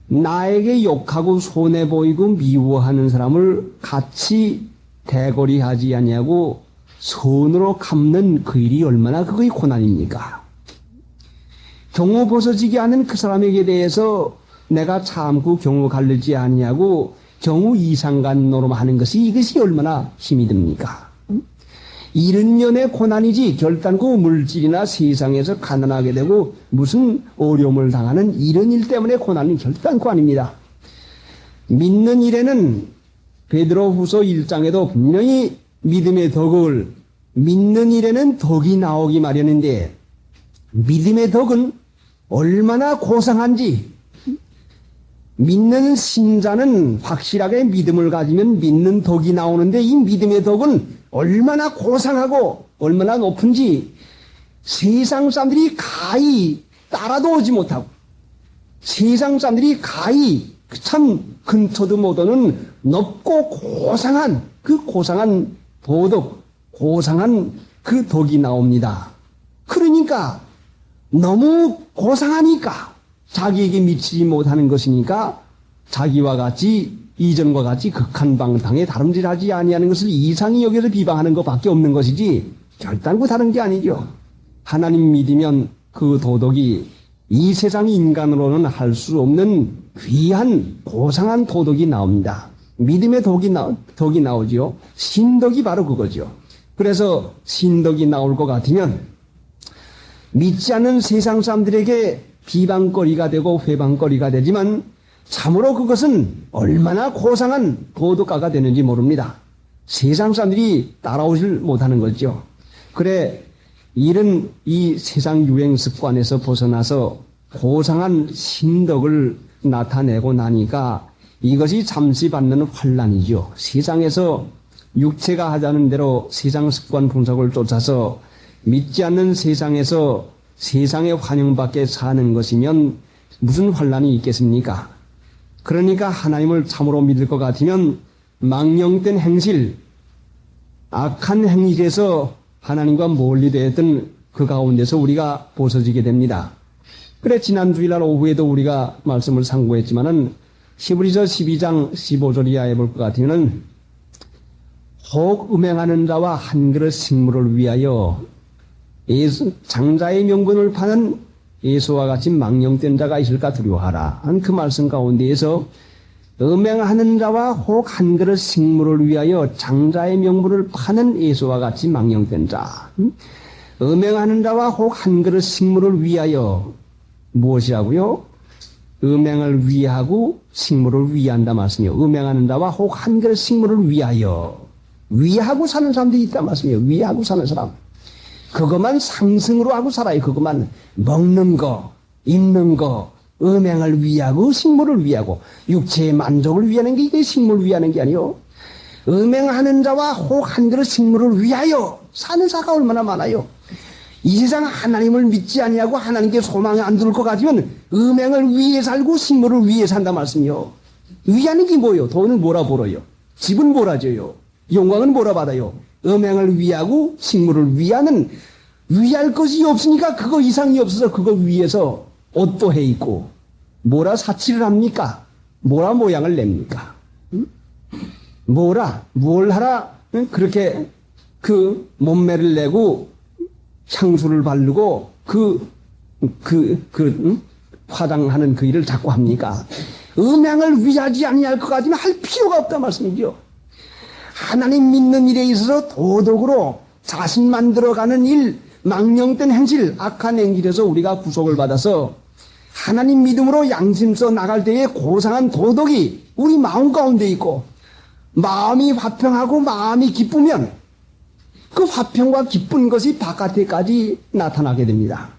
나에게 욕하고 손해 보이고 미워하는 사람을 같이 대거리하지 아니하고 손으로 갚는 그 일이 얼마나 그것이 고난입니까? 경우 벗어지게 하는 그 사람에게 대해서 내가 참고 경우 갈르지 아니하고 경우 이상간 노름하는 것이 이것이 얼마나 힘이 듭니까? 이런 면의 고난이지 결단코 물질이나 세상에서 가난하게 되고 무슨 어려움을 당하는 이런 일 때문에 고난은 결단코 아닙니다. 믿는 일에는 베드로후서 1장에도 분명히 믿음의 덕을 믿는 일에는 덕이 나오기 마련인데 믿음의 덕은 얼마나 고상한지 믿는 신자는 확실하게 믿음을 가지면 믿는 덕이 나오는데 이 믿음의 덕은 얼마나 고상하고 얼마나 높은지 세상 사람들이 가히 따라도 오지 못하고 세상 사람들이 가히 참 근처도 못 오는 높고 고상한 그 고상한 도덕, 고상한 그 덕이 나옵니다. 그러니까 너무 고상하니까 자기에게 미치지 못하는 것이니까 자기와 같이 이전과 같이 극한방탕에 다름질하지 아니하는 것을 이상히 여기서 비방하는 것밖에 없는 것이지 결단코 다른 게 아니죠. 하나님 믿으면 그 도덕이 이 세상 인간으로는 할 수 없는 귀한 고상한 도덕이 나옵니다. 믿음의 덕이 나오지요. 신덕이 바로 그거죠. 그래서 신덕이 나올 것 같으면 믿지 않는 세상 사람들에게 비방거리가 되고 회방거리가 되지만 참으로 그것은 얼마나 고상한 도덕가가 되는지 모릅니다. 세상 사람들이 따라오질 못하는 거죠. 그래 이런 이 세상 유행 습관에서 벗어나서 고상한 신덕을 나타내고 나니까 이것이 잠시 받는 환난이죠. 세상에서 육체가 하자는 대로 세상 습관 분석을 쫓아서 믿지 않는 세상에서 세상의 환영밖에 사는 것이면 무슨 환난이 있겠습니까? 그러니까 하나님을 참으로 믿을 것 같으면 망령된 행실, 악한 행실에서 하나님과 멀리 되었던 그 가운데서 우리가 벗어지게 됩니다. 그래 지난 주일날 오후에도 우리가 말씀을 상고했지만은 히브리서 12장 15절 이하에 볼 것 같으면은 혹 음행하는 자와 한 그릇 식물을 위하여 장자의 명분을 파는 예수와 같이 망령된 자가 있을까 두려워하라. 한 그 말씀 가운데에서 음행하는 자와 혹 한 그릇 식물을 위하여 장자의 명분을 파는 예수와 같이 망령된 자. 음행하는 자와 혹 한 그릇 식물을 위하여 무엇이라고요? 음행을 위하고 식물을 위한다 말씀이요. 음행하는 자와 혹 한 그릇 식물을 위하여 위하고 사는 사람들이 있다 말씀이요. 위하고 사는 사람. 그것만 상승으로 하고 살아요. 그것만 먹는 거, 입는 거, 음행을 위하고 식물을 위하고 육체의 만족을 위하는 게 이게 식물을 위하는 게 아니요. 음행하는 자와 혹 한 그릇 식물을 위하여 사는 자가 얼마나 많아요. 이 세상 하나님을 믿지 아니하고 하나님께 소망이 안 둘 것 같으면 음행을 위해 살고 식물을 위해 산다 말씀이요. 위하는 게 뭐요? 돈은 뭐라 벌어요? 집은 뭐라 져요? 영광은 뭐라 받아요? 음행을 위하고 식물을 위하는 위할 것이 없으니까 그거 이상이 없어서 그거 위해서 옷도 해 입고 뭐라 사치를 합니까? 뭐라 모양을 냅니까? 뭘 하라 그렇게 그 몸매를 내고 향수를 바르고 화장하는 그 일을 자꾸 합니까? 음행을 위하지 아니할 것 같으면 할 필요가 없다 말씀이죠. 하나님 믿는 일에 있어서 도덕으로 자신 만들어가는 일, 망령된 행실, 악한 행실에서 우리가 구속을 받아서 하나님 믿음으로 양심써 나갈 때에 고상한 도덕이 우리 마음 가운데 있고 마음이 화평하고 마음이 기쁘면 그 화평과 기쁜 것이 바깥에까지 나타나게 됩니다.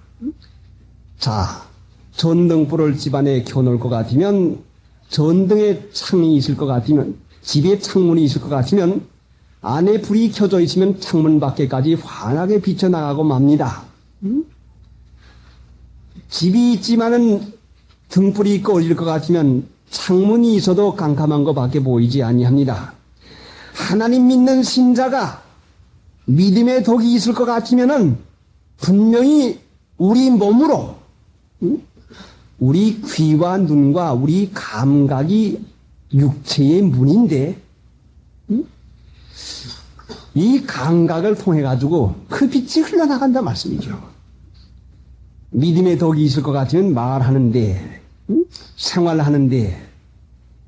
자, 전등불을 집안에 켜놓을 것 같으면, 전등에 창이 있을 것 같으면, 집에 창문이 있을 것 같으면, 안에 불이 켜져 있으면 창문 밖에까지 환하게 비쳐나가고 맙니다. 집이 있지만은 등불이 꺼질 것 같으면 창문이 있어도 깜깜한 것밖에 보이지 아니합니다. 하나님 믿는 신자가 믿음의 덕이 있을 것 같으면은 분명히 우리 몸으로, 우리 귀와 눈과 우리 감각이 육체의 문인데, 이 감각을 통해 가지고 그 빛이 흘러나간다 말씀이죠. 믿음의 덕이 있을 것 같으면 말하는데, 생활하는데,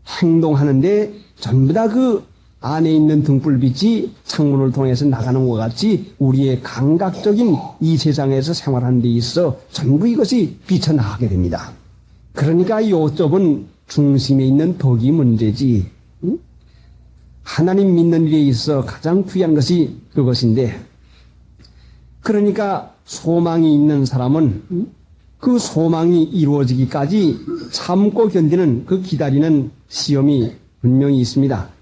행동하는데 전부 다 그 안에 있는 등불빛이 창문을 통해서 나가는 것 같이 우리의 감각적인 이 세상에서 생활하는 데 있어 전부 이것이 비쳐나가게 됩니다. 그러니까 요점은 중심에 있는 덕이 문제지, 하나님 믿는 일에 있어 가장 귀한 것이 그것인데, 그러니까 소망이 있는 사람은 그 소망이 이루어지기까지 참고 견디는 그 기다리는 시험이 분명히 있습니다.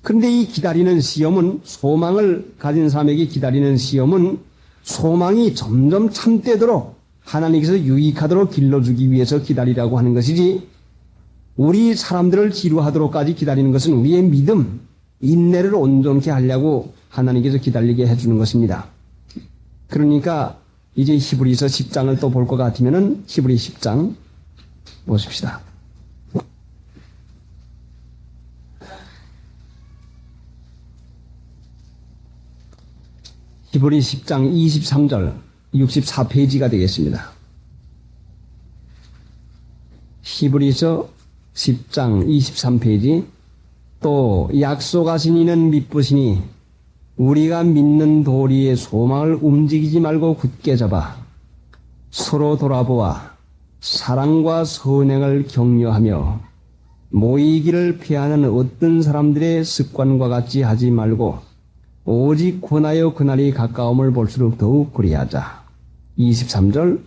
그런데 이 기다리는 시험은, 소망을 가진 사람에게 기다리는 시험은 소망이 점점 참되도록 하나님께서 유익하도록 길러주기 위해서 기다리라고 하는 것이지, 우리 사람들을 지루하도록까지 기다리는 것은 우리의 믿음, 인내를 온전케 하려고 하나님께서 기다리게 해주는 것입니다. 그러니까 이제 히브리서 10장을 또 볼 것 같으면은 히브리 10장 보십시다. 히브리 10장 23절 64페이지가 되겠습니다. 히브리서 10장 23페이지. 또 약속하신 이는 미쁘시니 우리가 믿는 도리의 소망을 움직이지 말고 굳게 잡아 서로 돌아보아 사랑과 선행을 격려하며 모이기를 피하는 어떤 사람들의 습관과 같이 하지 말고 오직 권하여 그날이 가까움을 볼수록 더욱 그리하자. 23절.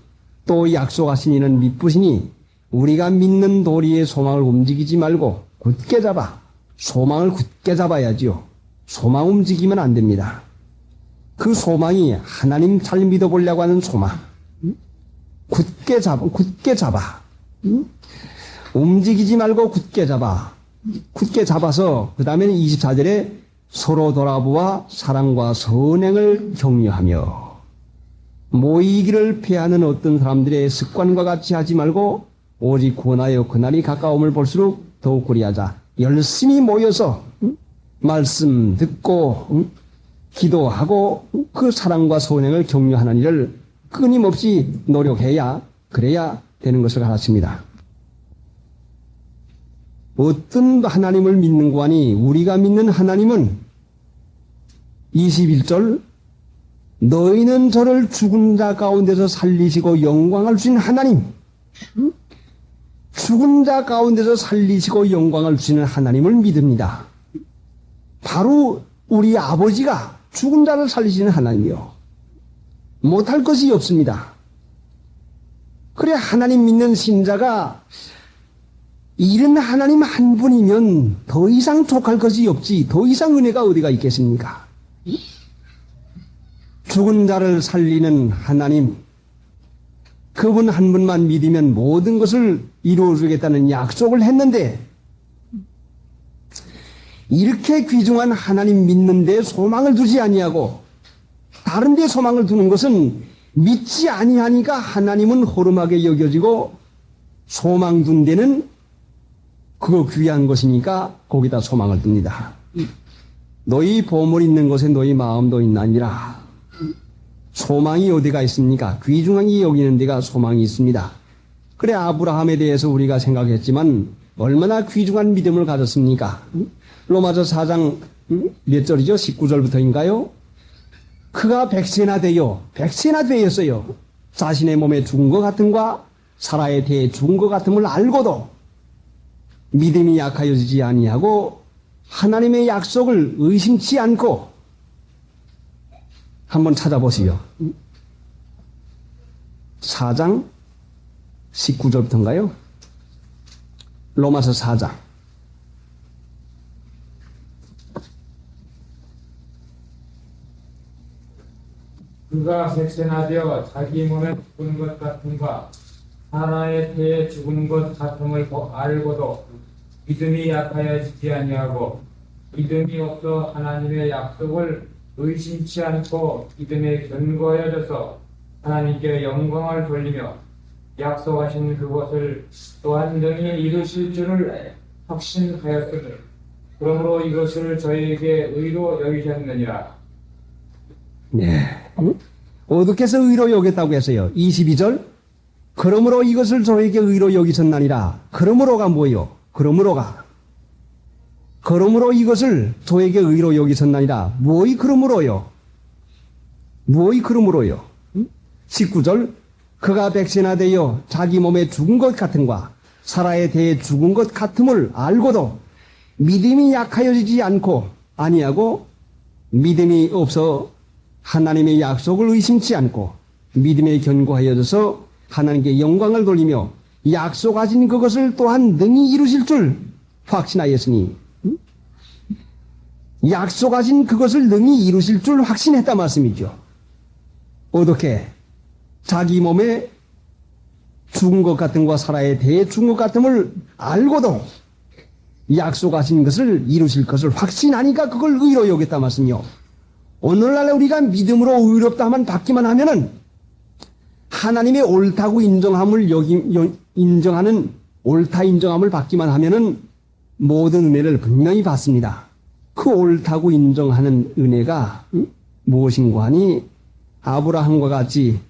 또 약속하신 이는 미쁘시니 우리가 믿는 도리의 소망을 움직이지 말고 굳게 잡아. 소망을 굳게 잡아야지요. 소망 움직이면 안 됩니다. 그 소망이 하나님 잘 믿어보려고 하는 소망. 굳게 잡아. 움직이지 말고 굳게 잡아. 굳게 잡아서 그 다음에는 24절에 서로 돌아보아 사랑과 선행을 격려하며 모이기를 피하는 어떤 사람들의 습관과 같이 하지 말고 오직 권하여 그날이 가까움을 볼수록 더욱 그리하자. 열심히 모여서 말씀 듣고 기도하고 그 사랑과 선행을 격려하는 일을 끊임없이 노력해야, 그래야 되는 것을 가르칩니다. 어떤 하나님을 믿는 거니, 우리가 믿는 하나님은 21절 너희는 저를 죽은 자 가운데서 살리시고 영광을 주신 하나님, 죽은 자 가운데서 살리시고 영광을 주시는 하나님을 믿습니다. 바로 우리 아버지가 죽은 자를 살리시는 하나님이요. 못할 것이 없습니다. 그래, 하나님 믿는 신자가 이런 하나님 한 분이면 더 이상 족할 것이 없지, 더 이상 은혜가 어디가 있겠습니까? 죽은 자를 살리는 하나님, 그분 한 분만 믿으면 모든 것을 이루어주겠다는 약속을 했는데, 이렇게 귀중한 하나님 믿는데 소망을 두지 아니하고 다른 데 소망을 두는 것은 믿지 아니하니까 하나님은 허름하게 여겨지고, 소망 둔 데는 그거 귀한 것이니까 거기다 소망을 둡니다. 너희 보물 있는 곳에 너희 마음도 있나니라. 소망이 어디가 있습니까? 귀중하게 여기는 데가 소망이 있습니다. 그래, 아브라함에 대해서 우리가 생각했지만 얼마나 귀중한 믿음을 가졌습니까? 로마서 4장 몇 절이죠? 19절부터인가요? 그가 100세나 되었어요. 자신의 몸에 죽은 것 같음과 사라에 대해 죽은 것 같음을 알고도 믿음이 약하여지지 아니하고 하나님의 약속을 의심치 않고 한번 찾아보시오. 4장 19절부터인가요? 로마서 4장. 그가 백세나되어 자기 몸에 죽은 것 같음과 하나의 태에 죽은 것 같음을 알고도 믿음이 약하여지지 아니하고 믿음이 없어 하나님의 약속을 의심치 않고 믿음에 견고하여져서 하나님께 영광을 돌리며 약속하신 그것을 또한 능히 이루실 줄을 확신하였으니 그러므로 이것을 저희에게 의로 여기셨느니라. 네. 어떻게 해서 의로 여겼다고 했어요? 22절. 그러므로 이것을 저에게 의로 여기셨나니라. 그러므로가 뭐예요? 그러므로 이것을 저에게 의로 여기셨나니라. 뭐이 그러므로요? 19절. 그가 백신하되어 자기 몸에 죽은 것 같은과 사라에 대해 죽은 것 같음을 알고도 믿음이 약하여지지 않고 아니하고 믿음이 없어 하나님의 약속을 의심치 않고 믿음에 견고하여져서 하나님께 영광을 돌리며 약속하신 그것을 또한 능히 이루실 줄 확신하였으니 약속하신 그것을 능히 이루실 줄 확신했단 말씀이죠. 어떻게? 자기 몸에 죽은 것 같음과 사라에 대해 죽은 것 같음을 알고도 약속하신 것을 이루실 것을 확신하니까 그걸 의로 여겼단 말씀이요. 오늘날 우리가 믿음으로 의롭다만 받기만 하면은 하나님의 옳다고 인정하는 옳다 인정함을 받기만 하면은 모든 은혜를 분명히 받습니다. 그 옳다고 인정하는 은혜가 무엇인가 하니 아브라함과 같이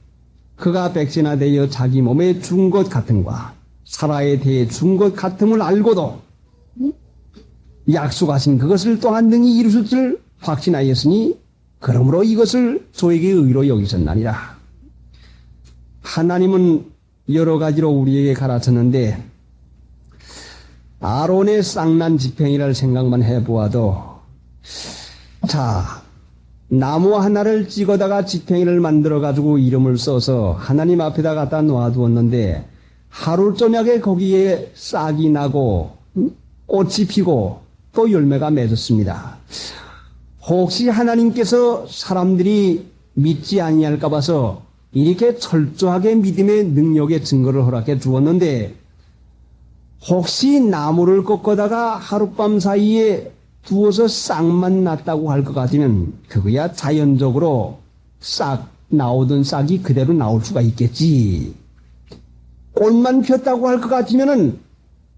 그가 백신하되어 자기 몸에 죽은 것 같음과 사라에 대해 죽은 것 같음을 알고도 약속하신 그것을 또한 능히 이루실 줄 확신하였으니 그러므로 이것을 저에게 의로 여기셨나니라. 하나님은 여러 가지로 우리에게 가르쳤는데 아론의 쌍난 지팡이를 생각만 해보아도 자 나무 하나를 찍어다가 지팡이를 만들어가지고 이름을 써서 하나님 앞에다 갖다 놓아두었는데 하루 저녁에 거기에 싹이 나고 꽃이 피고 또 열매가 맺었습니다. 혹시 하나님께서 사람들이 믿지 아니할까 봐서 이렇게 철저하게 믿음의 능력의 증거를 허락해 주었는데 혹시 나무를 꺾어다가 하룻밤 사이에 두어서 싹만 났다고 할 것 같으면 그거야 자연적으로 싹 나오던 싹이 그대로 나올 수가 있겠지. 꽃만 폈다고 할 것 같으면은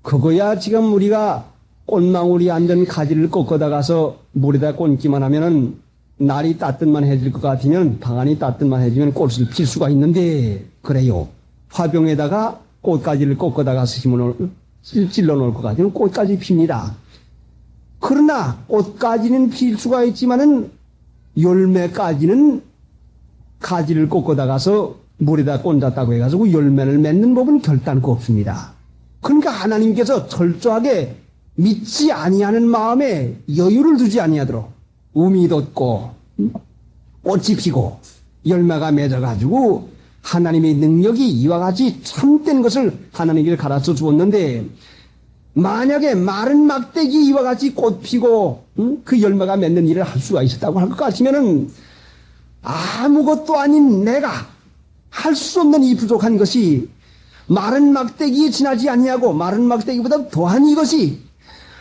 그거야 지금 우리가 꽃망울이 앉은 가지를 꺾어다가서 물에다 꽂기만 하면은 날이 따뜻만 해질 것 같으면 방안이 따뜻만 해지면 꽃을 필 수가 있는데 그래요. 화병에다가 꽃가지를 꺾어다가 찔러 놓을 것 같으면 꽃까지 핍니다. 그러나 꽃까지는 필 수가 있지만은 열매까지는 가지를 꺾어다가서 물에다 꽂았다고 해가지고 열매를 맺는 법은 결단코 없습니다. 그러니까 하나님께서 철저하게 믿지 아니하는 마음에 여유를 두지 아니하도록 우미 돋고 꽃이 피고 열매가 맺어가지고 하나님의 능력이 이와 같이 참된 것을 하나님께 가르쳐 주었는데 만약에 마른 막대기 이와 같이 꽃 피고 그 열매가 맺는 일을 할 수가 있었다고 할 것 같으면은 아무것도 아닌 내가 할 수 없는 이 부족한 것이 마른 막대기에 지나지 아니하고 마른 막대기보다 더한 이것이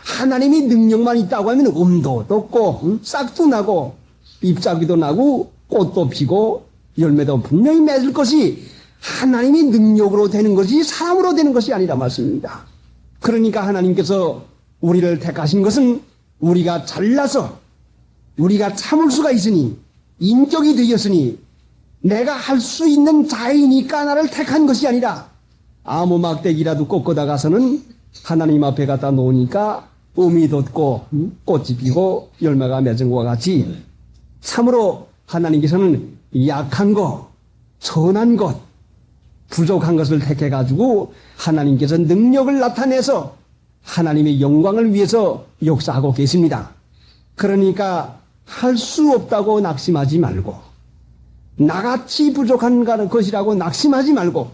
하나님이 능력만 있다고 하면 음도 돋고 싹도 나고 잎사귀도 나고 꽃도 피고 열매도 분명히 맺을 것이 하나님이 능력으로 되는 것이 사람으로 되는 것이 아니라 말씀입니다. 그러니까 하나님께서 우리를 택하신 것은 우리가 잘나서 우리가 참을 수가 있으니 인격이 되었으니 내가 할 수 있는 자이니까 나를 택한 것이 아니라 아무 막대기라도 꺾어다가서는 하나님 앞에 갖다 놓으니까 음이 돋고 꽃이 피고 열매가 맺은 것과 같이 참으로 하나님께서는 약한 것, 선한 것, 부족한 것을 택해가지고 하나님께서 능력을 나타내서 하나님의 영광을 위해서 역사하고 계십니다. 그러니까 할 수 없다고 낙심하지 말고 나같이 부족한 것이라고 낙심하지 말고,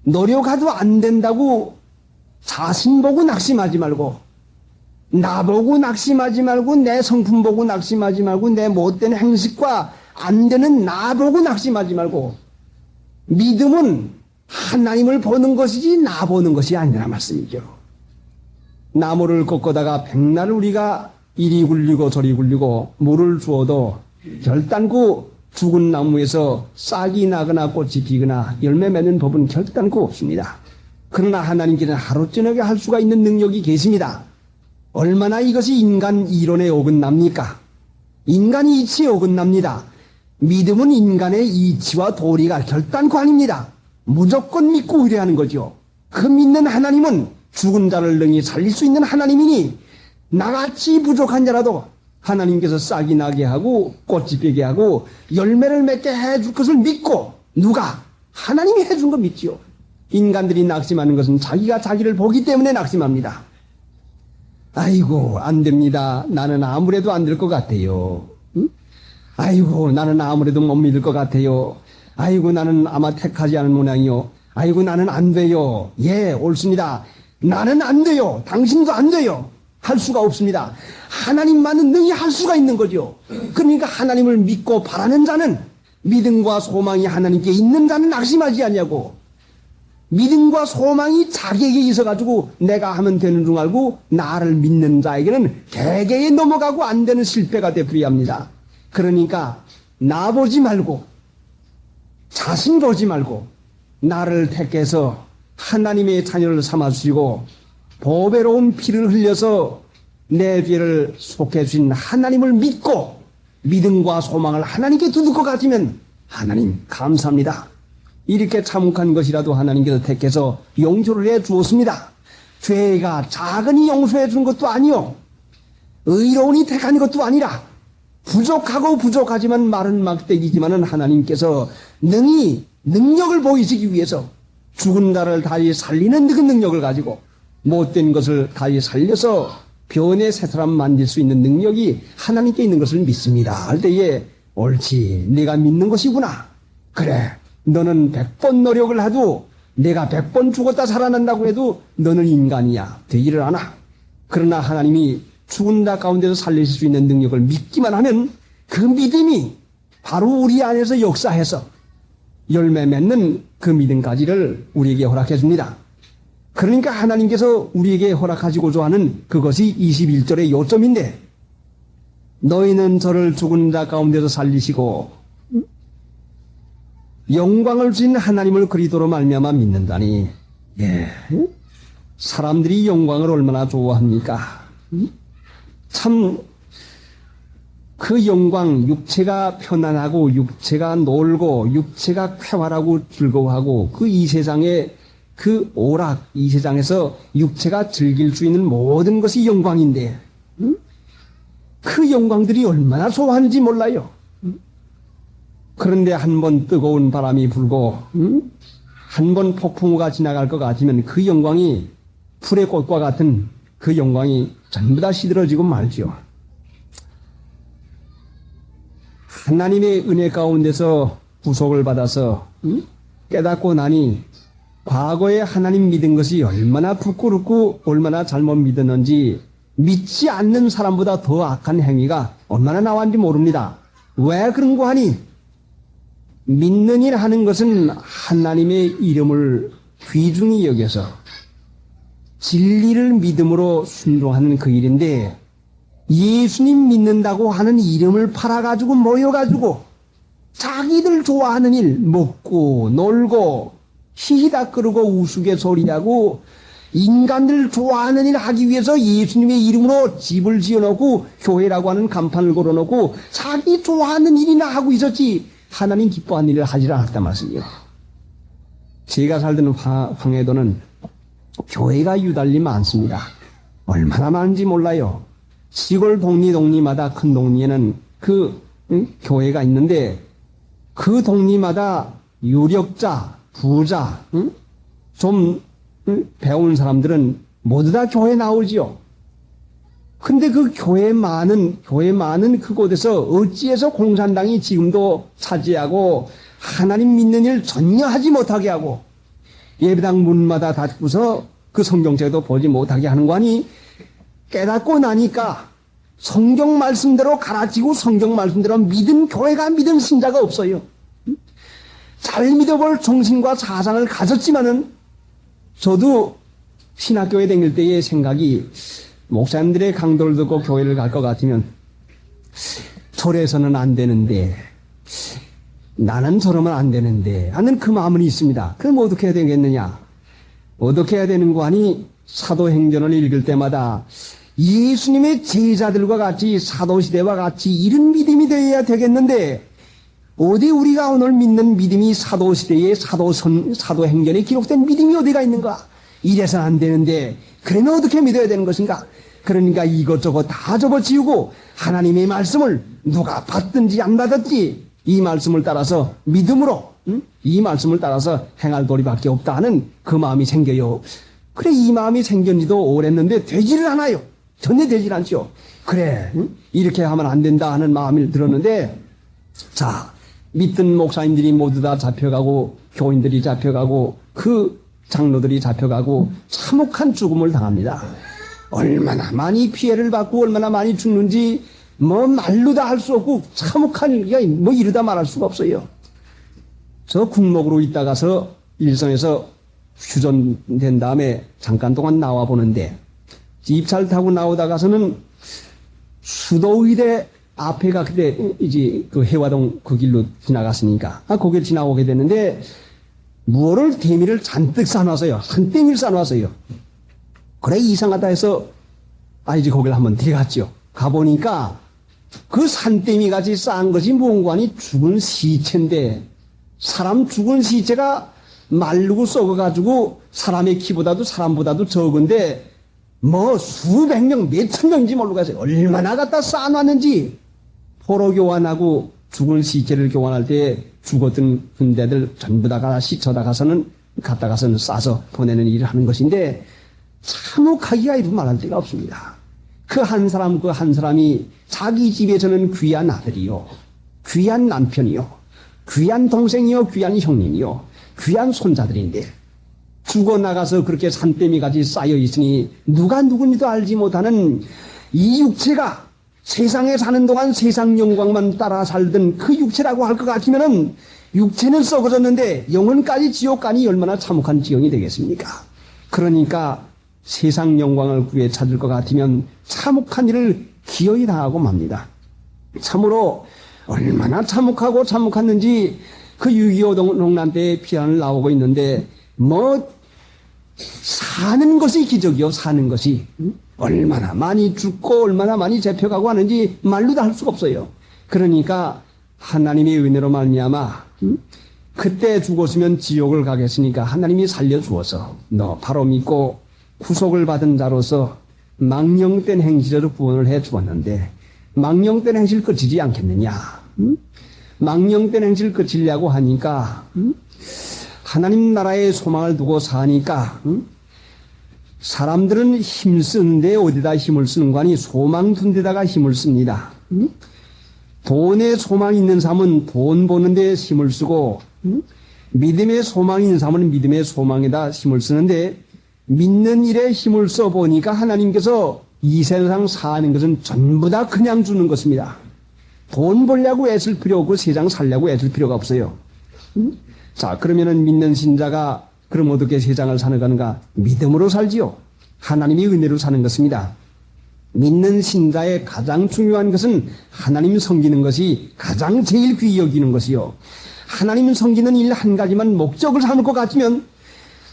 노력해도 안 된다고 자신 보고 낙심하지 말고, 나 보고 낙심하지 말고, 내 성품 보고 낙심하지 말고, 내 못된 행식과 안 되는 나 보고 낙심하지 말고, 믿음은 하나님을 보는 것이지 나 보는 것이 아니라 말씀이죠. 나무를 꺾어다가 백날 우리가 이리 굴리고 저리 굴리고 물을 주어도 결단코 죽은 나무에서 싹이 나거나 꽃이 피거나 열매 맺는 법은 결단코 없습니다. 그러나 하나님께는 하루 저녁에 할 수가 있는 능력이 계십니다. 얼마나 이것이 인간 이론에 어긋납니까? 인간이 이치에 어긋납니다. 믿음은 인간의 이치와 도리가 결단코 아닙니다. 무조건 믿고 의뢰하는 거죠. 그 믿는 하나님은 죽은 자를 능히 살릴 수 있는 하나님이니 나같이 부족한 자라도 하나님께서 싹이 나게 하고 꽃이 피게 하고 열매를 맺게 해줄 것을 믿고, 누가? 하나님이 해준 거 믿지요. 인간들이 낙심하는 것은 자기가 자기를 보기 때문에 낙심합니다. 아이고 안 됩니다. 나는 아무래도 안 될 것 같아요. 응? 아이고 나는 아무래도 못 믿을 것 같아요. 아이고 나는 아마 택하지 않은 모양이요. 아이고 나는 안 돼요. 예, 옳습니다. 나는 안 돼요. 당신도 안 돼요. 할 수가 없습니다. 하나님만은 능히 할 수가 있는 거죠. 그러니까 하나님을 믿고 바라는 자는, 믿음과 소망이 하나님께 있는 자는 낙심하지 않냐고. 믿음과 소망이 자기에게 있어가지고 내가 하면 되는 줄 알고 나를 믿는 자에게는 대개에 넘어가고 안 되는 실패가 되풀이합니다. 그러니까 나 보지 말고, 자신 보지 말고, 나를 택해서 하나님의 자녀를 삼아주시고 보배로운 피를 흘려서 내 죄를 속해 주신 하나님을 믿고 믿음과 소망을 하나님께 두고 가지면, 하나님 감사합니다. 이렇게 참혹한 것이라도 하나님께서 택해서 용서를 해 주었습니다. 죄가 작으니 용서해 주는 것도 아니요, 의로운이 택한 것도 아니라 부족하고 부족하지만 마른 막대기지만은 하나님께서 능히 능력을 보이시기 위해서 죽은 자를 다시 살리는 그 능력을 가지고 못된 것을 다시 살려서 변의 새 사람 만들 수 있는 능력이 하나님께 있는 것을 믿습니다. 할 때에 옳지, 내가 믿는 것이구나. 그래, 너는 100번 노력을 해도, 내가 100번 죽었다 살아난다고 해도 너는 인간이야. 되지를 않아. 그러나 하나님이 죽은 자 가운데서 살리실 수 있는 능력을 믿기만 하면 그 믿음이 바로 우리 안에서 역사해서 열매 맺는 그 믿음까지를 우리에게 허락해 줍니다. 그러니까 하나님께서 우리에게 허락하시고자 하는 그것이 21절의 요점인데, 너희는 저를 죽은 자 가운데서 살리시고 영광을 주신 하나님을 그리스도로 말미암아 믿는다니. 예, 사람들이 영광을 얼마나 좋아합니까? 참 그 영광, 육체가 편안하고 육체가 놀고 육체가 쾌활하고 즐거워하고 그 이 세상의 그 오락, 이 세상에서 육체가 즐길 수 있는 모든 것이 영광인데, 그 영광들이 얼마나 좋아하는지 몰라요. 그런데 한 번 뜨거운 바람이 불고 한 번 폭풍우가 지나갈 것 같으면 그 영광이 풀의 꽃과 같은 그 영광이 전부 다 시들어지고 말지요. 하나님의 은혜 가운데서 구속을 받아서 깨닫고 나니 과거에 하나님 믿은 것이 얼마나 부끄럽고 얼마나 잘못 믿었는지, 믿지 않는 사람보다 더 악한 행위가 얼마나 나왔는지 모릅니다. 왜 그런 거 하니? 믿는 일 하는 것은 하나님의 이름을 귀중히 여겨서 진리를 믿음으로 순종하는 그 일인데, 예수님 믿는다고 하는 이름을 팔아가지고 모여가지고 자기들 좋아하는 일, 먹고 놀고 히히닥 거리고 우스갯소리하고 인간들 좋아하는 일 하기 위해서 예수님의 이름으로 집을 지어놓고 교회라고 하는 간판을 걸어놓고 자기 좋아하는 일이나 하고 있었지 하나님 기뻐하는 일을 하지 않았단 말씀이에요. 제가 살던 황해도는 교회가 유달리 많습니다. 얼마나 많은지 몰라요. 시골 동리마다 큰 동리에는 그 교회가 있는데, 그 동리마다 유력자, 부자, 좀 배운 사람들은 모두 다 교회 나오지요. 근데 그 교회 많은 그곳에서 어찌해서 공산당이 지금도 차지하고 하나님 믿는 일 전혀 하지 못하게 하고 예배당 문마다 닫고서 그 성경책도 보지 못하게 하는 거 아니? 깨닫고 나니까 성경 말씀대로 가르치고 성경 말씀대로 믿은 교회가 믿은 신자가 없어요. 잘 믿어볼 정신과 사상을 가졌지만은 저도 신학교에 다닐 때의 생각이 목사님들의 강도를 듣고 교회를 갈 것 같으면 저래서는 안 되는데 나는 저러면 안 되는데 하는 그 마음은 있습니다. 그럼 어떻게 해야 되겠느냐? 어떻게 해야 되는 거 아니? 사도행전을 읽을 때마다 예수님의 제자들과 같이 사도시대와 같이 이런 믿음이 되어야 되겠는데 어디 우리가 오늘 믿는 믿음이 사도시대의 사도행전에 기록된 믿음이 어디가 있는가? 이래서는 안 되는데 그러면 어떻게 믿어야 되는 것인가? 그러니까 이것저것 다 접어치우고 하나님의 말씀을 누가 받든지 안 받든지 이 말씀을 따라서 믿음으로 이 말씀을 따라서 행할 도리밖에 없다 하는 그 마음이 생겨요. 그래 이 마음이 생겼는지도 오랬는데 되지를 않아요. 전혀 되질 않죠. 그래 이렇게 하면 안 된다 하는 마음을 들었는데 자 믿던 목사님들이 모두 다 잡혀가고 교인들이 잡혀가고 그 장로들이 잡혀가고 참혹한 죽음을 당합니다. 얼마나 많이 피해를 받고 얼마나 많이 죽는지 뭐 말로 다 할 수 없고 참혹한 일이야. 뭐 이러다 말할 수가 없어요. 저 국목으로 있다가서 일선에서 휴전된 다음에 잠깐 동안 나와 보는데 입찰 타고 나오다가서는 수도의대 앞에가 그때 이제 그 해화동 그 길로 지나갔으니까 거길 지나오게 됐는데 무엇을 대미를 잔뜩 싸놨어요. 산더미를 싸놨어요. 그래 이상하다 해서 이제 거길 한번 들어갔죠. 가보니까 그 산더미 같이 쌓은 것이 뭔가 아니 죽은 시체인데 사람 죽은 시체가 말르고 썩어가지고 사람의 키보다도 사람보다도 적은데 뭐 수백 명, 몇천 명인지 모르고 가서 얼마나 갖다 쌓아놨는지 포로 교환하고 죽은 시체를 교환할 때 죽었던 군대들 전부 다 시쳐다 가서는 갖다 가서는 싸서 보내는 일을 하는 것인데 참혹하기가 이루 말할 데가 없습니다. 그 한 사람이 자기 집에서는 귀한 아들이요, 귀한 남편이요, 귀한 동생이요, 귀한 형님이요, 귀한 손자들인데 죽어나가서 그렇게 산더미같이 쌓여 있으니 누가 누군지도 알지 못하는 이 육체가 세상에 사는 동안 세상 영광만 따라 살던 그 육체라고 할 것 같으면은 육체는 썩어졌는데 영혼까지 지옥 가니 얼마나 참혹한 지경이 되겠습니까? 그러니까 세상 영광을 구해 찾을 것 같으면 참혹한 일을 기어이 당하고 맙니다. 참으로 얼마나 참혹하고 참혹했는지 그 6.25 농난 때의 피난을 나오고 있는데 뭐 사는 것이 기적이요. 사는 것이 얼마나 많이 죽고 얼마나 많이 잡혀가고 하는지 말로 다 할 수가 없어요. 그러니까 하나님의 은혜로 말미암아 그때 죽었으면 지옥을 가겠으니까 하나님이 살려주어서 너 바로 믿고 구속을 받은 자로서 망령된 행실로 구원을 해 주었는데 망령된 행실 그치지 않겠느냐? 망령된 행실 그치려고 하니까 하나님 나라의 소망을 두고 사니까 사람들은 힘 쓰는데 어디다 힘을 쓰는 거 아니 소망 둔 데다가 힘을 씁니다. 돈에 소망 있는 사람은 돈 버는 데 힘을 쓰고 믿음에 소망 있는 사람은 믿음의 소망에다 힘을 쓰는데 믿는 일에 힘을 써보니까 하나님께서 이 세상 사는 것은 전부 다 그냥 주는 것입니다. 돈 벌려고 애쓸 필요 없고 세상 살려고 애쓸 필요가 없어요. 자, 그러면은 믿는 신자가 그럼 어떻게 세상을 사는 건가? 믿음으로 살지요. 하나님의 은혜로 사는 것입니다. 믿는 신자의 가장 중요한 것은 하나님 섬기는 것이 가장 제일 귀히 여기는 것이요. 하나님 섬기는 일 한 가지만 목적을 삼을 것 같으면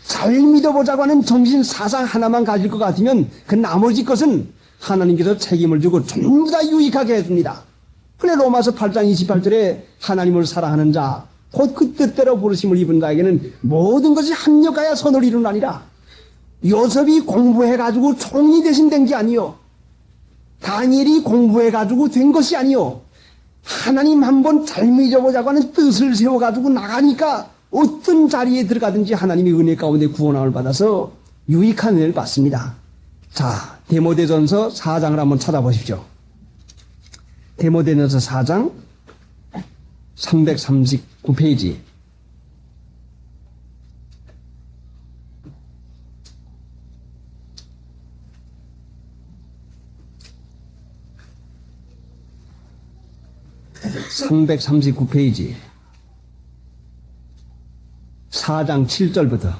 잘 믿어보자고 하는 정신 사상 하나만 가질 것 같으면 그 나머지 것은 하나님께서 책임을 지고 전부 다 유익하게 해줍니다. 그래 로마서 8장 28절에 하나님을 사랑하는 자 곧 그 뜻대로 부르심을 입은 자에게는 모든 것이 합력하여 선을 이루나니라. 요셉이 공부해가지고 총리 대신 된 게 아니요. 다니엘이 공부해가지고 된 것이 아니요. 하나님 한번 잘 믿어보자고 하는 뜻을 세워가지고 나가니까 어떤 자리에 들어가든지 하나님의 은혜 가운데 구원함을 받아서 유익한 은혜를 받습니다. 자, 디모데전서 4장을 한번 찾아보십시오. 디모데전서 4장 339페이지. (339페이지) 4장 7절부터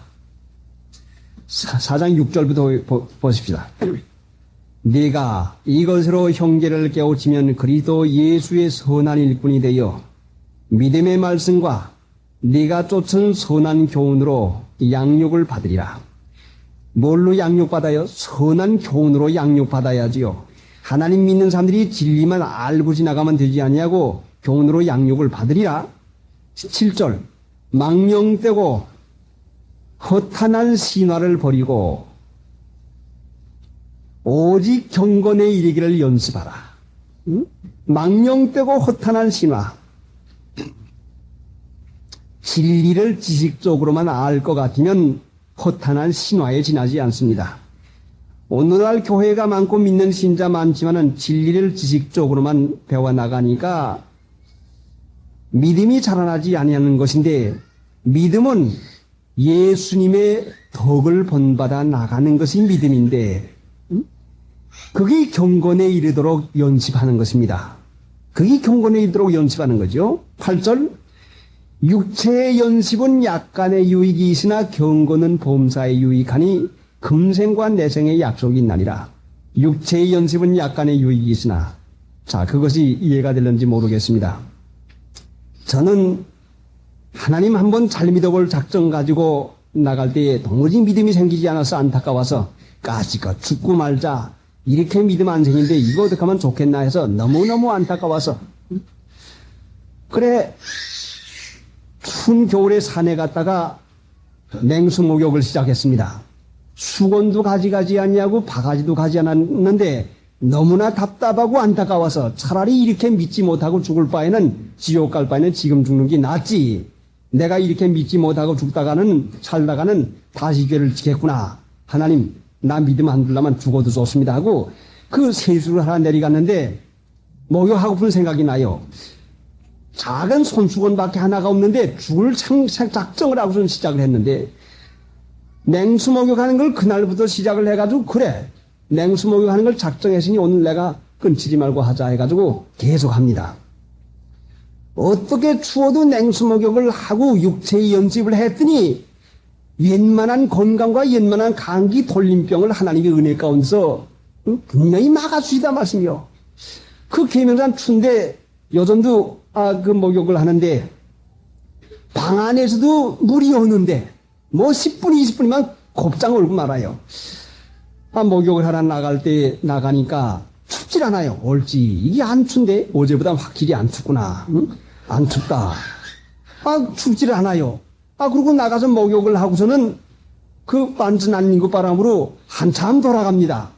4장 6절부터 보십시다. 네가 이것으로 형제를 깨우치면 그리스도 예수의 선한 일꾼이 되어 믿음의 말씀과 네가 쫓은 선한 교훈으로 양육을 받으리라. 뭘로 양육받아요? 선한 교훈으로 양육받아야지요. 하나님 믿는 사람들이 진리만 알고 지나가면 되지 아니하고 교훈으로 양육을 받으리라. 7절 망령되고 허탄한 신화를 버리고 오직 경건에 이르기를 연습하라. 응? 망령되고 허탄한 신화. 진리를 지식적으로만 알 것 같으면 허탄한 신화에 지나지 않습니다. 오늘날 교회가 많고 믿는 신자 많지만은 진리를 지식적으로만 배워나가니까 믿음이 자라나지 아니하는 것인데, 믿음은 예수님의 덕을 본받아 나가는 것이 믿음인데, 그게 경건에 이르도록 연습하는 것입니다. 그게 경건에 이르도록 연습하는 거죠. 8절 육체의 연습은 약간의 유익이 있으나 경건은 범사에 유익하니 금생과 내생의 약속이 있나니라. 육체의 연습은 약간의 유익이 있으나, 자, 그것이 이해가 되는지 모르겠습니다. 저는 하나님 한번 잘 믿어볼 작정 가지고 나갈 때에 도무지 믿음이 생기지 않아서 안타까워서 까짓것 죽고 말자, 이렇게 믿음 안 생긴데 이거 어떻게 하면 좋겠나 해서 너무너무 안타까워서, 그래 추운 겨울에 산에 갔다가 냉수 목욕을 시작했습니다. 수건도 가지가지 아니하고 바가지도 가지 않았는데 너무나 답답하고 안타까워서 차라리 이렇게 믿지 못하고 죽을 바에는, 지옥 갈 바에는 지금 죽는 게 낫지, 내가 이렇게 믿지 못하고 죽다가는 살다가는 다시 죄를 지겠구나, 하나님 나 믿음 안 들라면 죽어도 좋습니다 하고 그 세수를 하나 내려갔는데 목욕하고픈 생각이 나요. 작은 손수건밖에 하나가 없는데 죽을 작정을 하고선 시작을 했는데, 냉수 목욕하는 걸 그날부터 시작을 해가지고, 그래 냉수 목욕하는 걸 작정했으니 오늘 내가 끊치지 말고 하자 해가지고 계속 합니다. 어떻게 추워도 냉수 목욕을 하고 육체의 연습을 했더니 웬만한 건강과 웬만한 감기 돌림병을 하나님의 은혜 가운데서 분명히 막아주시다 말씀이요. 그 계명산 추운데 요즘도 그 목욕을 하는데 방 안에서도 물이 오는데 뭐 10분 20분이면 곱장 얼고 말아요. 목욕을 하러 나갈 때 나가니까 춥질 않아요. 옳지, 이게 안 춥는데 어제보다 확실히 안 춥구나. 응? 안 춥다. 춥질 않아요. 그리고 나가서 목욕을 하고서는 그 반전 안 익은 바람으로 한참 돌아갑니다.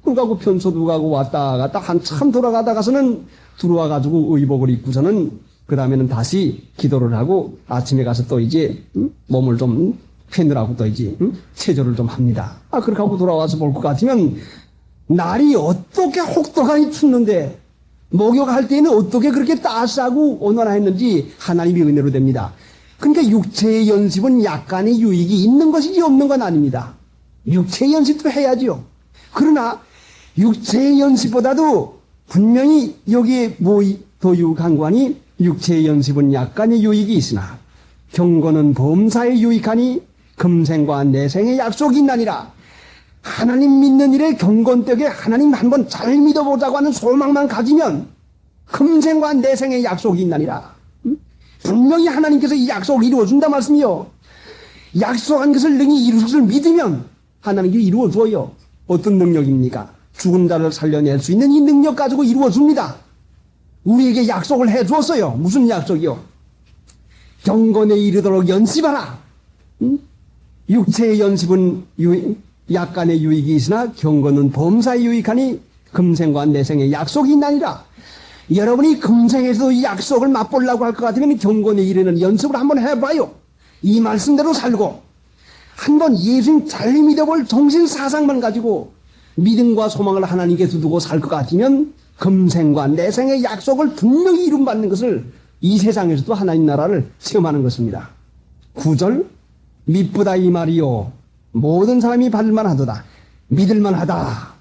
그러고 편소도 가고 왔다 갔다 한참 돌아가다가서는 들어와가지고 의복을 입고서는 그 다음에는 다시 기도를 하고 아침에 가서 또 이제 몸을 좀 패느라고 또 이제 체조를 좀 합니다. 그렇게 하고 돌아와서 볼 것 같으면 날이 어떻게 혹독하니 춥는데 목욕할 때는 어떻게 그렇게 따스하고 온화했는지 하나님의 은혜로 됩니다. 그러니까 육체의 연습은 약간의 유익이 있는 것이지 없는 건 아닙니다. 육체의 연습도 해야지요. 그러나 육체의 연습보다도 분명히 여기에 더 유익한 거니, 육체의 연습은 약간의 유익이 있으나 경건은 범사에 유익하니 금생과 내생의 약속이 있나니라. 하나님 믿는 일에 경건되게 하나님 한번 잘 믿어보자고 하는 소망만 가지면 금생과 내생의 약속이 있나니라. 분명히 하나님께서 이 약속을 이루어준다 말씀이요. 약속한 것을 능히 이루실 것을 믿으면 하나님께서 이루어줘요. 어떤 능력입니까? 죽은 자를 살려낼 수 있는 이 능력 가지고 이루어줍니다. 우리에게 약속을 해주었어요. 무슨 약속이요? 경건에 이르도록 연습하라. 육체의 연습은 약간의 유익이 있으나 경건은 범사에 유익하니 금생과 내생의 약속이 있나니라. 여러분이 금생에서도 이 약속을 맛보려고 할 것 같으면 경건에 이르는 연습을 한번 해봐요. 이 말씀대로 살고 한번 예수님 잘 믿어볼 정신 사상만 가지고 믿음과 소망을 하나님께 두고 살 것 같으면 금생과 내생의 약속을 분명히 이룸받는 것을 이 세상에서도 하나님 나라를 체험하는 것입니다. 9절 미쁘다 이 말이요 모든 사람이 받을만 하도다. 믿을만 하다.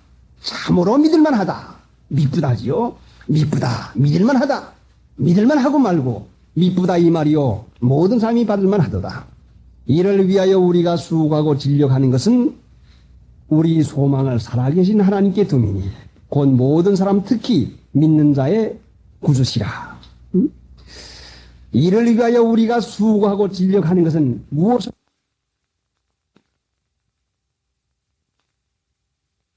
참으로 믿을만 하다. 미쁘다지요. 미쁘다. 믿을만 하다. 믿을만 하고 말고 미쁘다 이 말이요 모든 사람이 받을만 하도다. 이를 위하여 우리가 수고하고 진력하는 것은 우리 소망을 살아계신 하나님께 둠이니 곧 모든 사람 특히 믿는 자의 구주시라. 이를 위하여 우리가 수고하고 진력하는 것은 무엇을